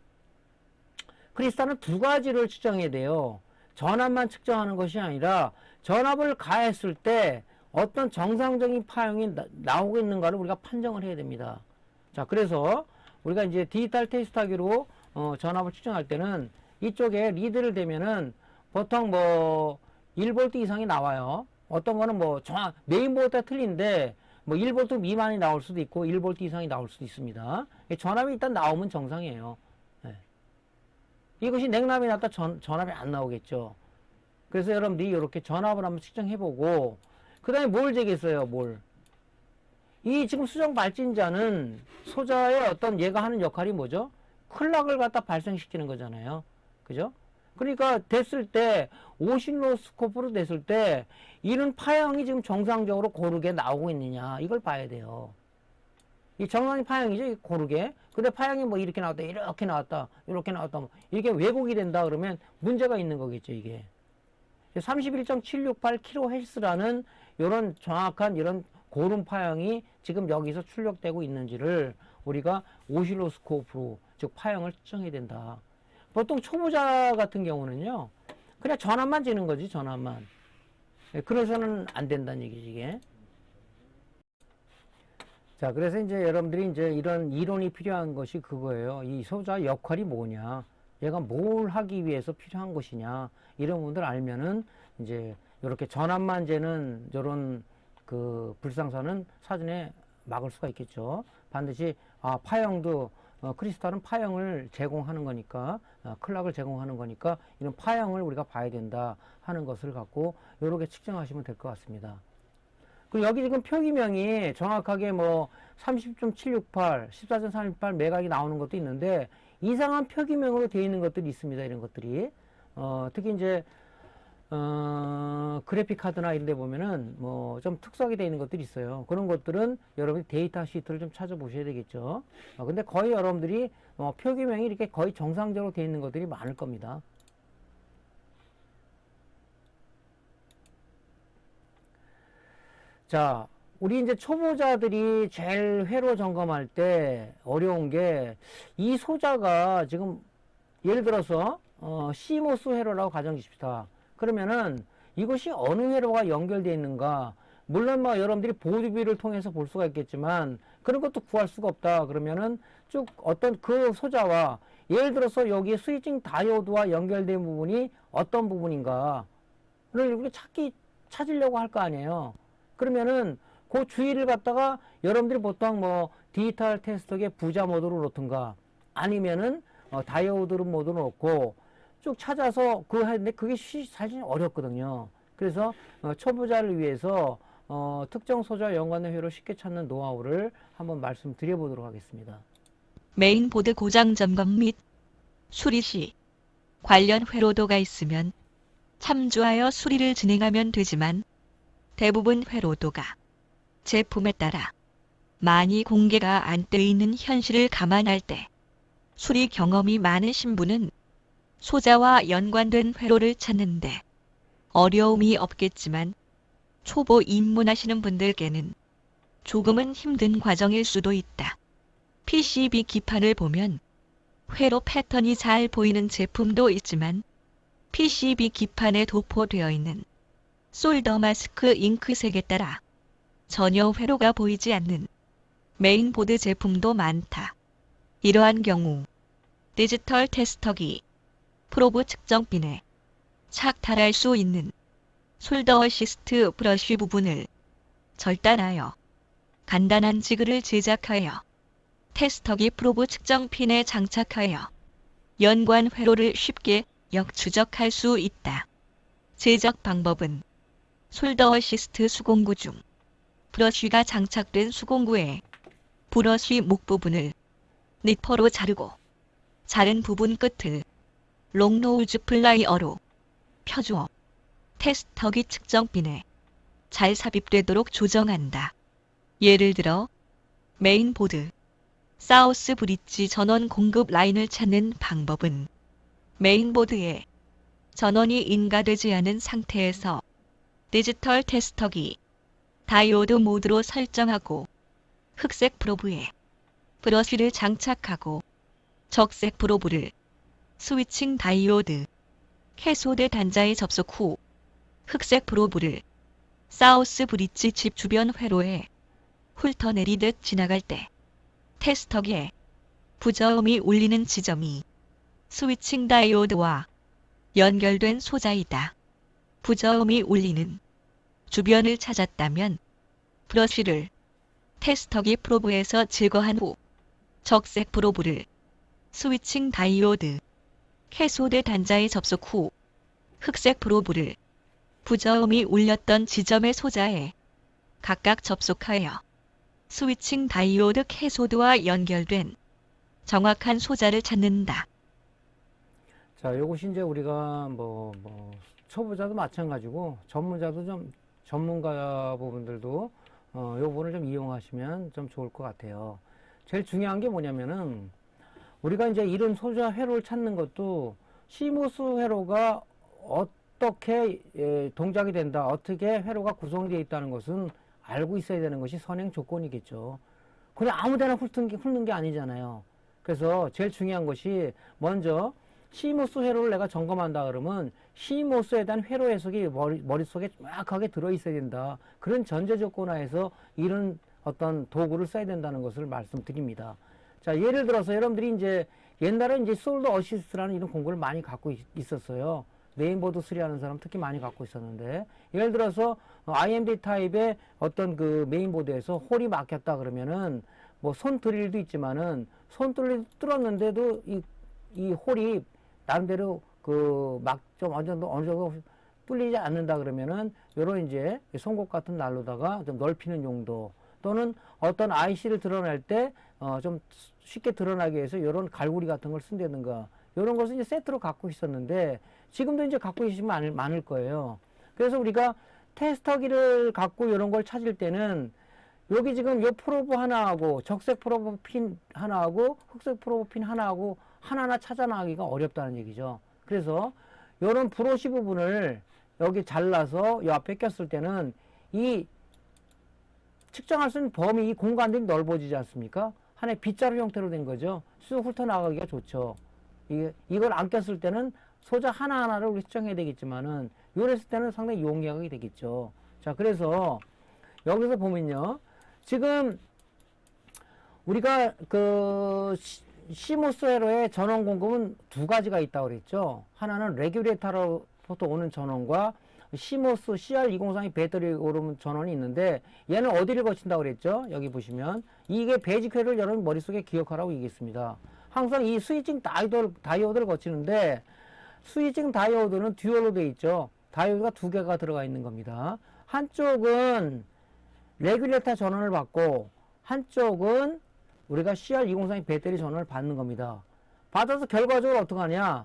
크리스탈은 두 가지를 측정해야 돼요. 전압만 측정하는 것이 아니라 전압을 가했을 때 어떤 정상적인 파형이 나오고 있는가를 우리가 판정을 해야 됩니다. 자, 그래서 우리가 이제 디지털 테스트하기로 전압을 측정할 때는 이쪽에 리드를 대면은 보통 뭐 1V 이상이 나와요. 어떤 거는 뭐 메인보드가 틀린데 뭐 1V 미만이 나올 수도 있고 1V 이상이 나올 수도 있습니다. 전압이 일단 나오면 정상이에요. 네. 이것이 냉납이 났다 전압이 안 나오겠죠. 그래서 여러분들이 이렇게 전압을 한번 측정해보고 그 다음에 뭘 재겠어요. 뭘. 이 지금 수정 발전자는 소자의 어떤 얘가 하는 역할이 뭐죠? 클락을 갖다 발생시키는 거잖아요. 그죠? 그러니까 됐을 때 오실로스코프로 됐을 때 이런 파형이 지금 정상적으로 고르게 나오고 있느냐 이걸 봐야 돼요. 이 정상의 파형이죠. 고르게. 근데 파형이 뭐 이렇게 나왔다 이렇게 나왔다 이렇게 나왔다 뭐 이렇게 왜곡이 된다 그러면 문제가 있는 거겠죠. 이게 31.768kHz라는 이런 정확한 이런 고름 파형이 지금 여기서 출력되고 있는지를 우리가 오실로스코프로 즉 파형을 측정해야 된다. 보통 초보자 같은 경우는요, 그냥 전압만 재는 거지, 전압만. 그래서는 안 된다는 얘기지, 이게. 자, 그래서 이제 여러분들이 이제 이런 이론이 필요한 것이 그거예요. 이 소자 역할이 뭐냐, 얘가 뭘 하기 위해서 필요한 것이냐, 이런 부분들 알면은 이제 이렇게 전압만 재는 이런 그 불상사는 사전에 막을 수가 있겠죠. 반드시, 파형도 크리스탈은 파형을 제공하는 거니까 클락을 제공하는 거니까 이런 파형을 우리가 봐야 된다 하는 것을 갖고 이렇게 측정하시면 될 것 같습니다. 그리고 여기 지금 표기명이 정확하게 뭐 30.768, 14.318 메가이 나오는 것도 있는데 이상한 표기명으로 되어 있는 것들이 있습니다. 이런 것들이. 특히 이제, 그래픽 카드나 이런 데 보면은 뭐 좀 특수하게 되어 있는 것들이 있어요. 그런 것들은 여러분이 데이터 시트를 좀 찾아보셔야 되겠죠. 근데 거의 여러분들이 표기명이 이렇게 거의 정상적으로 되어 있는 것들이 많을 겁니다. 자, 우리 이제 초보자들이 제일 회로 점검할 때 어려운 게 이 소자가 지금 예를 들어서 CMOS 회로라고 가정짓시다. 그러면은 이것이 어느 회로가 연결되어 있는가? 물론 뭐 여러분들이 보드뷰를 통해서 볼 수가 있겠지만 그런 것도 구할 수가 없다. 그러면은 쭉 어떤 그 소자와 예를 들어서 여기 스위칭 다이오드와 연결된 부분이 어떤 부분인가를 이렇게 찾으려고 할 거 아니에요. 그러면은 그 주의를 갖다가 여러분들이 보통 뭐 디지털 테스터의 부자 모드로 놓든가 아니면은 다이오드 모드로 놓고 쭉 찾아서 그거 하는데 그게 사실 어렵거든요. 그래서 초보자를 위해서 특정 소자와 연관된 회로를 쉽게 찾는 노하우를 한번 말씀드려 보도록 하겠습니다. 메인보드 고장 점검 및 수리 시 관련 회로도가 있으면 참조하여 수리를 진행하면 되지만 대부분 회로도가 제품에 따라 많이 공개가 안 돼 있는 현실을 감안할 때 수리 경험이 많으신 분은 소자와 연관된 회로를 찾는데 어려움이 없겠지만 초보 입문하시는 분들께는 조금은 힘든 과정일 수도 있다. PCB 기판을 보면 회로 패턴이 잘 보이는 제품도 있지만 PCB 기판에 도포되어 있는 솔더 마스크 잉크색에 따라 전혀 회로가 보이지 않는 메인보드 제품도 많다. 이러한 경우 디지털 테스터기, 프로브 측정핀에 착탈할 수 있는 솔더 어시스트 브러쉬 부분을 절단하여 간단한 지그를 제작하여 테스터기 프로브 측정핀에 장착하여 연관 회로를 쉽게 역추적할 수 있다. 제작 방법은 솔더 어시스트 수공구 중 브러쉬가 장착된 수공구에 브러쉬 목 부분을 니퍼로 자르고 자른 부분 끝을 롱노우즈 플라이어로 펴주어 테스터기 측정핀에 잘 삽입되도록 조정한다. 예를 들어 메인보드, 사우스 브릿지 전원 공급 라인을 찾는 방법은 메인보드에 전원이 인가되지 않은 상태에서 디지털 테스터기, 다이오드 모드로 설정하고 흑색 프로브에 브러쉬를 장착하고 적색 프로브를 스위칭 다이오드, 캐소드 단자에 접속 후 흑색 프로브를 사우스 브릿지 칩 주변 회로에 훑어내리듯 지나갈 때 테스터기에 부저음이 울리는 지점이 스위칭 다이오드와 연결된 소자이다. 부저음이 울리는 주변을 찾았다면 브러쉬를 테스터기 프로브에서 제거한 후 적색 프로브를 스위칭 다이오드, 캐소드 단자에 접속 후 흑색 프로브를 부저음이 울렸던 지점의 소자에 각각 접속하여 스위칭 다이오드 캐소드와 연결된 정확한 소자를 찾는다. 자, 요것이 이제 우리가 초보자도 마찬가지고 전문자도 좀 전문가 부분들도 요 부분을 좀 이용하시면 좀 좋을 것 같아요. 제일 중요한 게 뭐냐면은 우리가 이제 이런 소자 회로를 찾는 것도 시모스 회로가 어떻게 동작이 된다, 어떻게 회로가 구성되어 있다는 것은 알고 있어야 되는 것이 선행 조건이겠죠. 그냥 아무데나 훑는 게 아니잖아요. 그래서 제일 중요한 것이 먼저 시모스 회로를 내가 점검한다 그러면 시모스에 대한 회로 해석이 머릿속에 정확하게 들어있어야 된다. 그런 전제 조건 하에서 이런 어떤 도구를 써야 된다는 것을 말씀드립니다. 자, 예를 들어서 여러분들이 이제 옛날에 이제 솔더 어시스트라는 이런 공구를 많이 갖고 있었어요. 메인보드 수리하는 사람 특히 많이 갖고 있었는데, 예를 들어서 IMD 타입의 어떤 그 메인보드에서 홀이 막혔다 그러면은 뭐 손 드릴도 있지만은 손 드릴 뚫었는데도 이 홀이 나름대로 그 막 좀 어느 정도 뚫리지 않는다 그러면은 요런 이제 송곳 같은 난로다가 좀 넓히는 용도, 또는 어떤 IC를 드러낼 때 좀 쉽게 드러나기 위해서 이런 갈고리 같은 걸 쓴다든가 이런 것을 이제 세트로 갖고 있었는데 지금도 이제 갖고 계시면 많을 거예요. 그래서 우리가 테스터기를 갖고 이런 걸 찾을 때는 여기 지금 요 프로브 하나하고 적색 프로브 핀 하나하고 흑색 프로브 핀 하나하고 하나하나 찾아나가기가 어렵다는 얘기죠. 그래서 요런 브러쉬 부분을 여기 잘라서 요 앞에 꼈을 때는 이 측정할 수 있는 범위, 이 공간들이 넓어지지 않습니까? 하나의 빗자루 형태로 된 거죠. 쑥 훑어나가기가 좋죠. 이걸 안 꼈을 때는 소자 하나하나를 우리 측정해야 되겠지만은 요랬을 때는 상당히 용이하게 되겠죠. 자, 그래서 여기서 보면요. 지금 우리가 그 시모스 회로의 전원 공급은 두 가지가 있다고 그랬죠. 하나는 레귤레이터로부터 오는 전원과 시모스 CR203이 배터리에 오르는 전원이 있는데 얘는 어디를 거친다고 그랬죠? 여기 보시면 이게 베이직 회로를 여러분 머릿속에 기억하라고 얘기했습니다. 항상 이 스위칭 다이오드를 거치는데 스위칭 다이오드는 듀얼로 되어 있죠. 다이오드가 두 개가 들어가 있는 겁니다. 한쪽은 레귤레이터 전원을 받고 한쪽은 우리가 CR203의 배터리 전원을 받는 겁니다. 받아서 결과적으로 어떻게 하냐?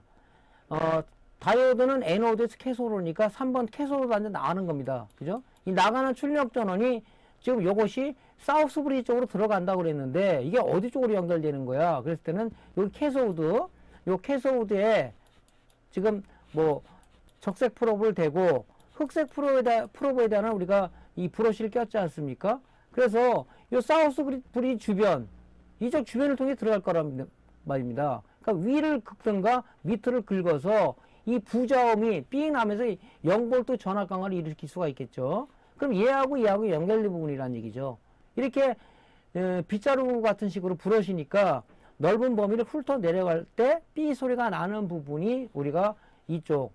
다이오드는 에노드에서 캐소드니까 3번 캐소드 단자 나가는 겁니다. 그죠? 이 나가는 출력 전원이 지금 요것이 사우스 브리지 쪽으로 들어간다고 그랬는데 이게 어디 쪽으로 연결되는 거야? 그랬을 때는 여기 캐소드, 요 캐소드에 지금 뭐 적색 프로브를 대고 흑색 프로브에 대한 우리가 이 브러쉬를 꼈지 않습니까? 그래서 요 사우스 브리지 주변, 이쪽 주변을 통해 들어갈 거란 말입니다. 그러니까 위를 긁든가 밑을 긁어서 이 부자음이 삥 나면서 0V 전압 강화를 일으킬 수가 있겠죠. 그럼 얘하고 연결된 부분이라는 얘기죠. 이렇게 빗자루 같은 식으로 브러쉬니까 넓은 범위를 훑어 내려갈 때 삐 소리가 나는 부분이 우리가 이쪽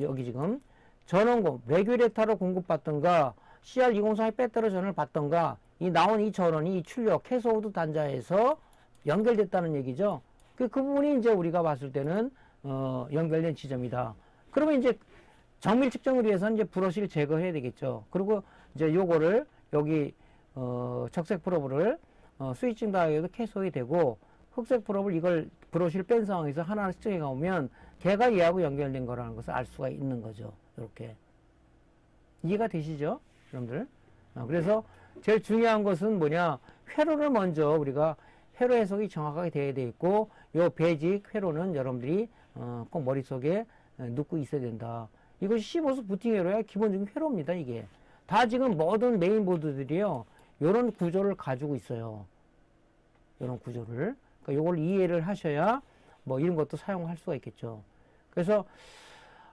여기 지금 전원공 레귤레이터로 공급받던가 CR203의 배터리 전원을 받던가 이 나온 이 전원이 이 출력 캐소드 단자에서 연결됐다는 얘기죠. 그 부분이 이제 우리가 봤을 때는 연결된 지점이다. 그러면 이제 정밀 측정을 위해서는 이제 브러쉬를 제거해야 되겠죠. 그리고 이제 요거를 여기 적색 프로브를 스위칭 다이오드 캐소에 되고 흑색 프로브를 이걸 브러쉬를 뺀 상황에서 하나하나 측정해 가오면 걔가 얘하고 연결된 거라는 것을 알 수가 있는 거죠. 이렇게 이해가 되시죠, 여러분들? 그래서 제일 중요한 것은 뭐냐? 회로를 먼저 우리가 회로 해석이 정확하게 되어야 돼 있고 요 베이직 회로는 여러분들이 꼭 머릿속에 넣고 있어야 된다. 이것이 시모스 부팅 회로야 기본적인 회로입니다. 이게 다 지금 모든 메인보드들이요 요런 구조를 가지고 있어요. 요런 구조를. 그러니까 요걸 이해를 하셔야 뭐 이런 것도 사용할 수가 있겠죠. 그래서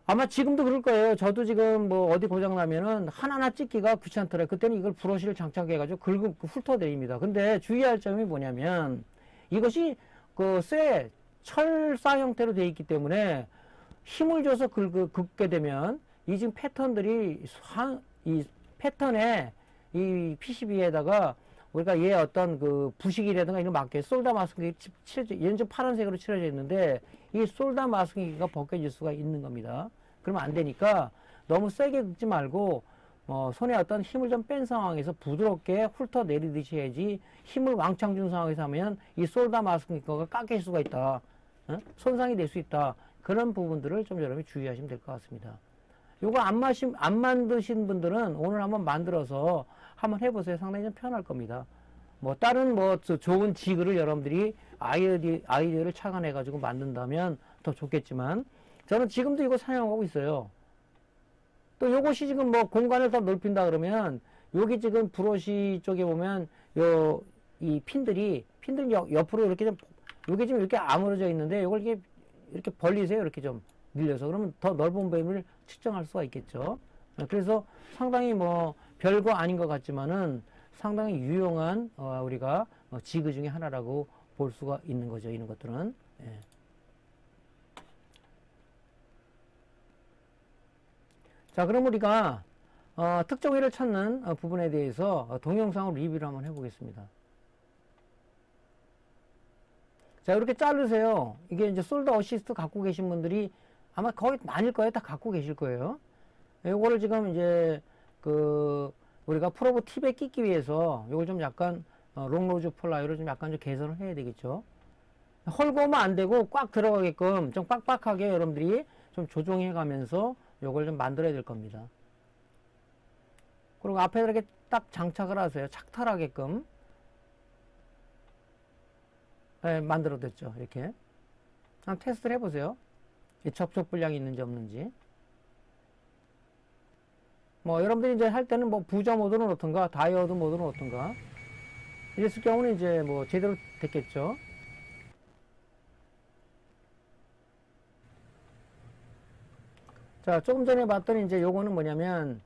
아마 지금도 그럴 거예요. 저도 지금 뭐 어디 고장 나면은 하나하나 찍기가 귀찮더라고요. 그때는 이걸 브러쉬를 장착해가지고 훑어드립니다. 근데 주의할 점이 뭐냐면 이것이 그 철사 형태로 되어 있기 때문에 힘을 줘서 긁게 되면 이 지금 패턴들이 이 패턴에 이 PCB에다가 우리가 얘 어떤 그 부식이라든가 이런 맞게 솔다 마스킹이 얘는 좀 파란색으로 칠해져 있는데 이 솔다 마스킹기가 벗겨질 수가 있는 겁니다. 그러면 안 되니까 너무 세게 긁지 말고 손에 어떤 힘을 좀 뺀 상황에서 부드럽게 훑어 내리듯이 해야지 힘을 왕창 준 상황에서 하면 이 솔다 마스킹기가 깎일 수가 있다. 손상이 될 수 있다. 그런 부분들을 좀 여러분이 주의하시면 될 것 같습니다. 요거 안 만드신 분들은 오늘 한번 만들어서 한번 해보세요. 상당히 좀 편할 겁니다. 뭐 다른 뭐 좋은 지그를 여러분들이 아이디어를 착안해가지고 만든다면 더 좋겠지만 저는 지금도 이거 사용하고 있어요. 또 요것이 지금 뭐 공간을 더 넓힌다 그러면 여기 지금 브러쉬 쪽에 보면 이 핀들이 옆으로 이렇게 좀 요게 지금 이렇게 아물어져 있는데 요걸 이렇게 벌리세요. 이렇게 좀 밀려서 그러면 더 넓은 범위를 측정할 수가 있겠죠. 그래서 상당히 뭐 별거 아닌 것 같지만은 상당히 유용한 우리가 지그 중에 하나라고 볼 수가 있는 거죠. 이런 것들은. 예. 자, 그럼 우리가 특정회를 찾는 부분에 대해서 동영상으로 리뷰를 한번 해보겠습니다. 자, 이렇게 자르세요. 이게 이제 솔더 어시스트 갖고 계신 분들이 아마 거의 많을 거예요. 다 갖고 계실 거예요. 요거를 지금 이제 우리가 프로브 팁에 끼기 위해서 이걸 좀 약간 롱로즈 플라이로 좀 약간 좀 개선을 해야 되겠죠. 헐고 오면 안 되고 꽉 들어가게끔 좀 빡빡하게 여러분들이 좀 조정해 가면서 이걸 좀 만들어야 될 겁니다. 그리고 앞에 이렇게 딱 장착을 하세요. 착탈하게끔. 네, 만들어뒀죠. 이렇게. 한번 테스트를 해보세요. 이 접촉 불량이 있는지 없는지. 뭐, 여러분들이 이제 할 때는 뭐, 부저 모드는 어떤가, 다이오드 모드는 어떤가. 이랬을 경우는 이제 뭐, 제대로 됐겠죠. 자, 조금 전에 봤더니 이제 요거는 뭐냐면,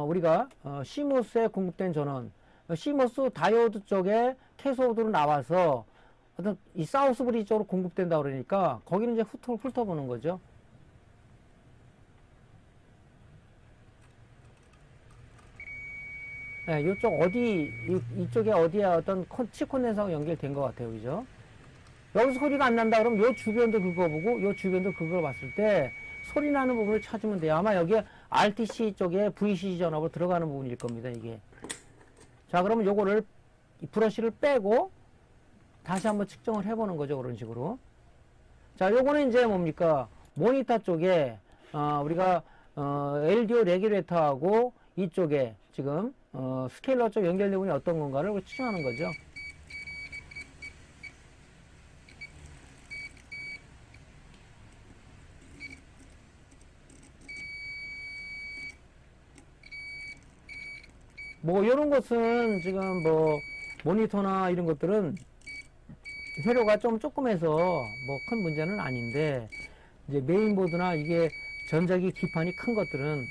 우리가, CMOS에 공급된 전원, CMOS 다이오드 쪽에 캐소드로 나와서 어떤 이 사우스 브리지 쪽으로 공급된다 그러니까 거기는 이제 훑어보는 거죠. 네, 이쪽 어디, 이쪽에 어디에 어떤 치콘덴서하고 연결된 것 같아요. 그죠? 여기서 소리가 안 난다 그러면 요 주변도 긁어보고 요 주변도 긁어봤을 때 소리 나는 부분을 찾으면 돼요. 아마 여기에 RTC 쪽에 VCC 전압으로 들어가는 부분일 겁니다. 이게. 자, 그러면 요거를 이 브러쉬를 빼고 다시 한번 측정을 해보는 거죠. 그런 식으로. 자, 요거는 이제 뭡니까? 모니터 쪽에, 우리가, LDO 레귤레이터하고 이쪽에 지금, 스케일러 쪽 연결 부분이 어떤 건가를 측정하는 거죠. 뭐, 이런 것은 지금 뭐, 모니터나 이런 것들은 회로가 좀 조금해서 뭐 큰 문제는 아닌데, 이제 메인보드나 이게 전자기 기판이 큰 것들은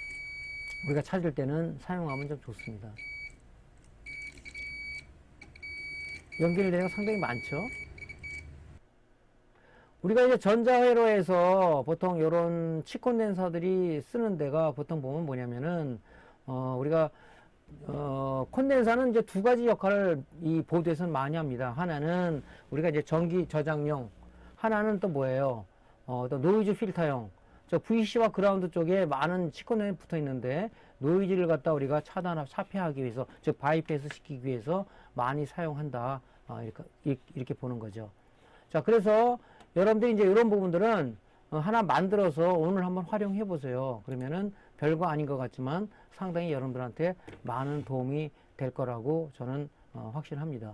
우리가 찾을 때는 사용하면 좀 좋습니다. 연결되는 게 상당히 많죠. 우리가 이제 전자회로에서 보통 이런 치콘덴서들이 쓰는 데가 보통 보면 뭐냐면은, 우리가 콘덴서는 이제 두 가지 역할을 이 보드에서는 많이 합니다. 하나는 우리가 이제 전기 저장용, 하나는 또 뭐예요? 또 노이즈 필터용. 저 VC와 그라운드 쪽에 많은 치콘덴이 붙어 있는데 노이즈를 갖다 우리가 차단하고 사폐하기 위해서, 즉 바이패스 시키기 위해서 많이 사용한다. 이렇게 보는 거죠. 자, 그래서 여러분들이 이제 이런 부분들은 하나 만들어서 오늘 한번 활용해 보세요. 그러면은 별거 아닌 것 같지만 상당히 여러분들한테 많은 도움이 될 거라고 저는 확신합니다.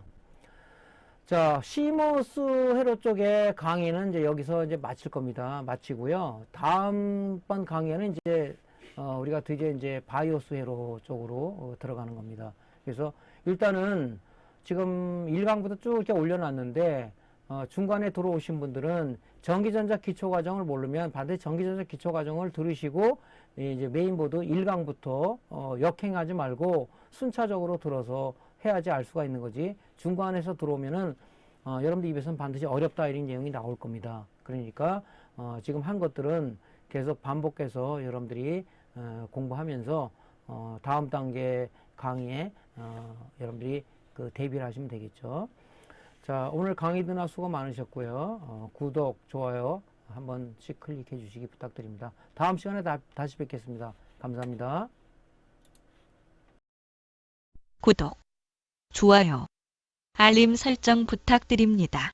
자, 시모스 회로 쪽의 강의는 이제 여기서 이제 마칠 겁니다. 마치고요. 다음번 강의는 이제 우리가 드디어 이제 바이오스 회로 쪽으로 들어가는 겁니다. 그래서 일단은 지금 1강부터 쭉 이렇게 올려놨는데 중간에 들어오신 분들은 전기전자 기초과정을 모르면 반드시 전기전자 기초과정을 들으시고 이제 메인보드 1강부터 역행하지 말고 순차적으로 들어서 해야지 알 수가 있는 거지. 중간에서 들어오면은 여러분들 입에서는 반드시 어렵다 이런 내용이 나올 겁니다. 그러니까 지금 한 것들은 계속 반복해서 여러분들이 공부하면서 다음 단계 강의에 여러분들이 그 대비를 하시면 되겠죠. 자, 오늘 강의 듣느라 수고 많으셨고요. 구독, 좋아요 한 번씩 클릭해 주시기 부탁드립니다. 다음 시간에 다시 뵙겠습니다. 감사합니다. 구독, 좋아요, 알림 설정 부탁드립니다.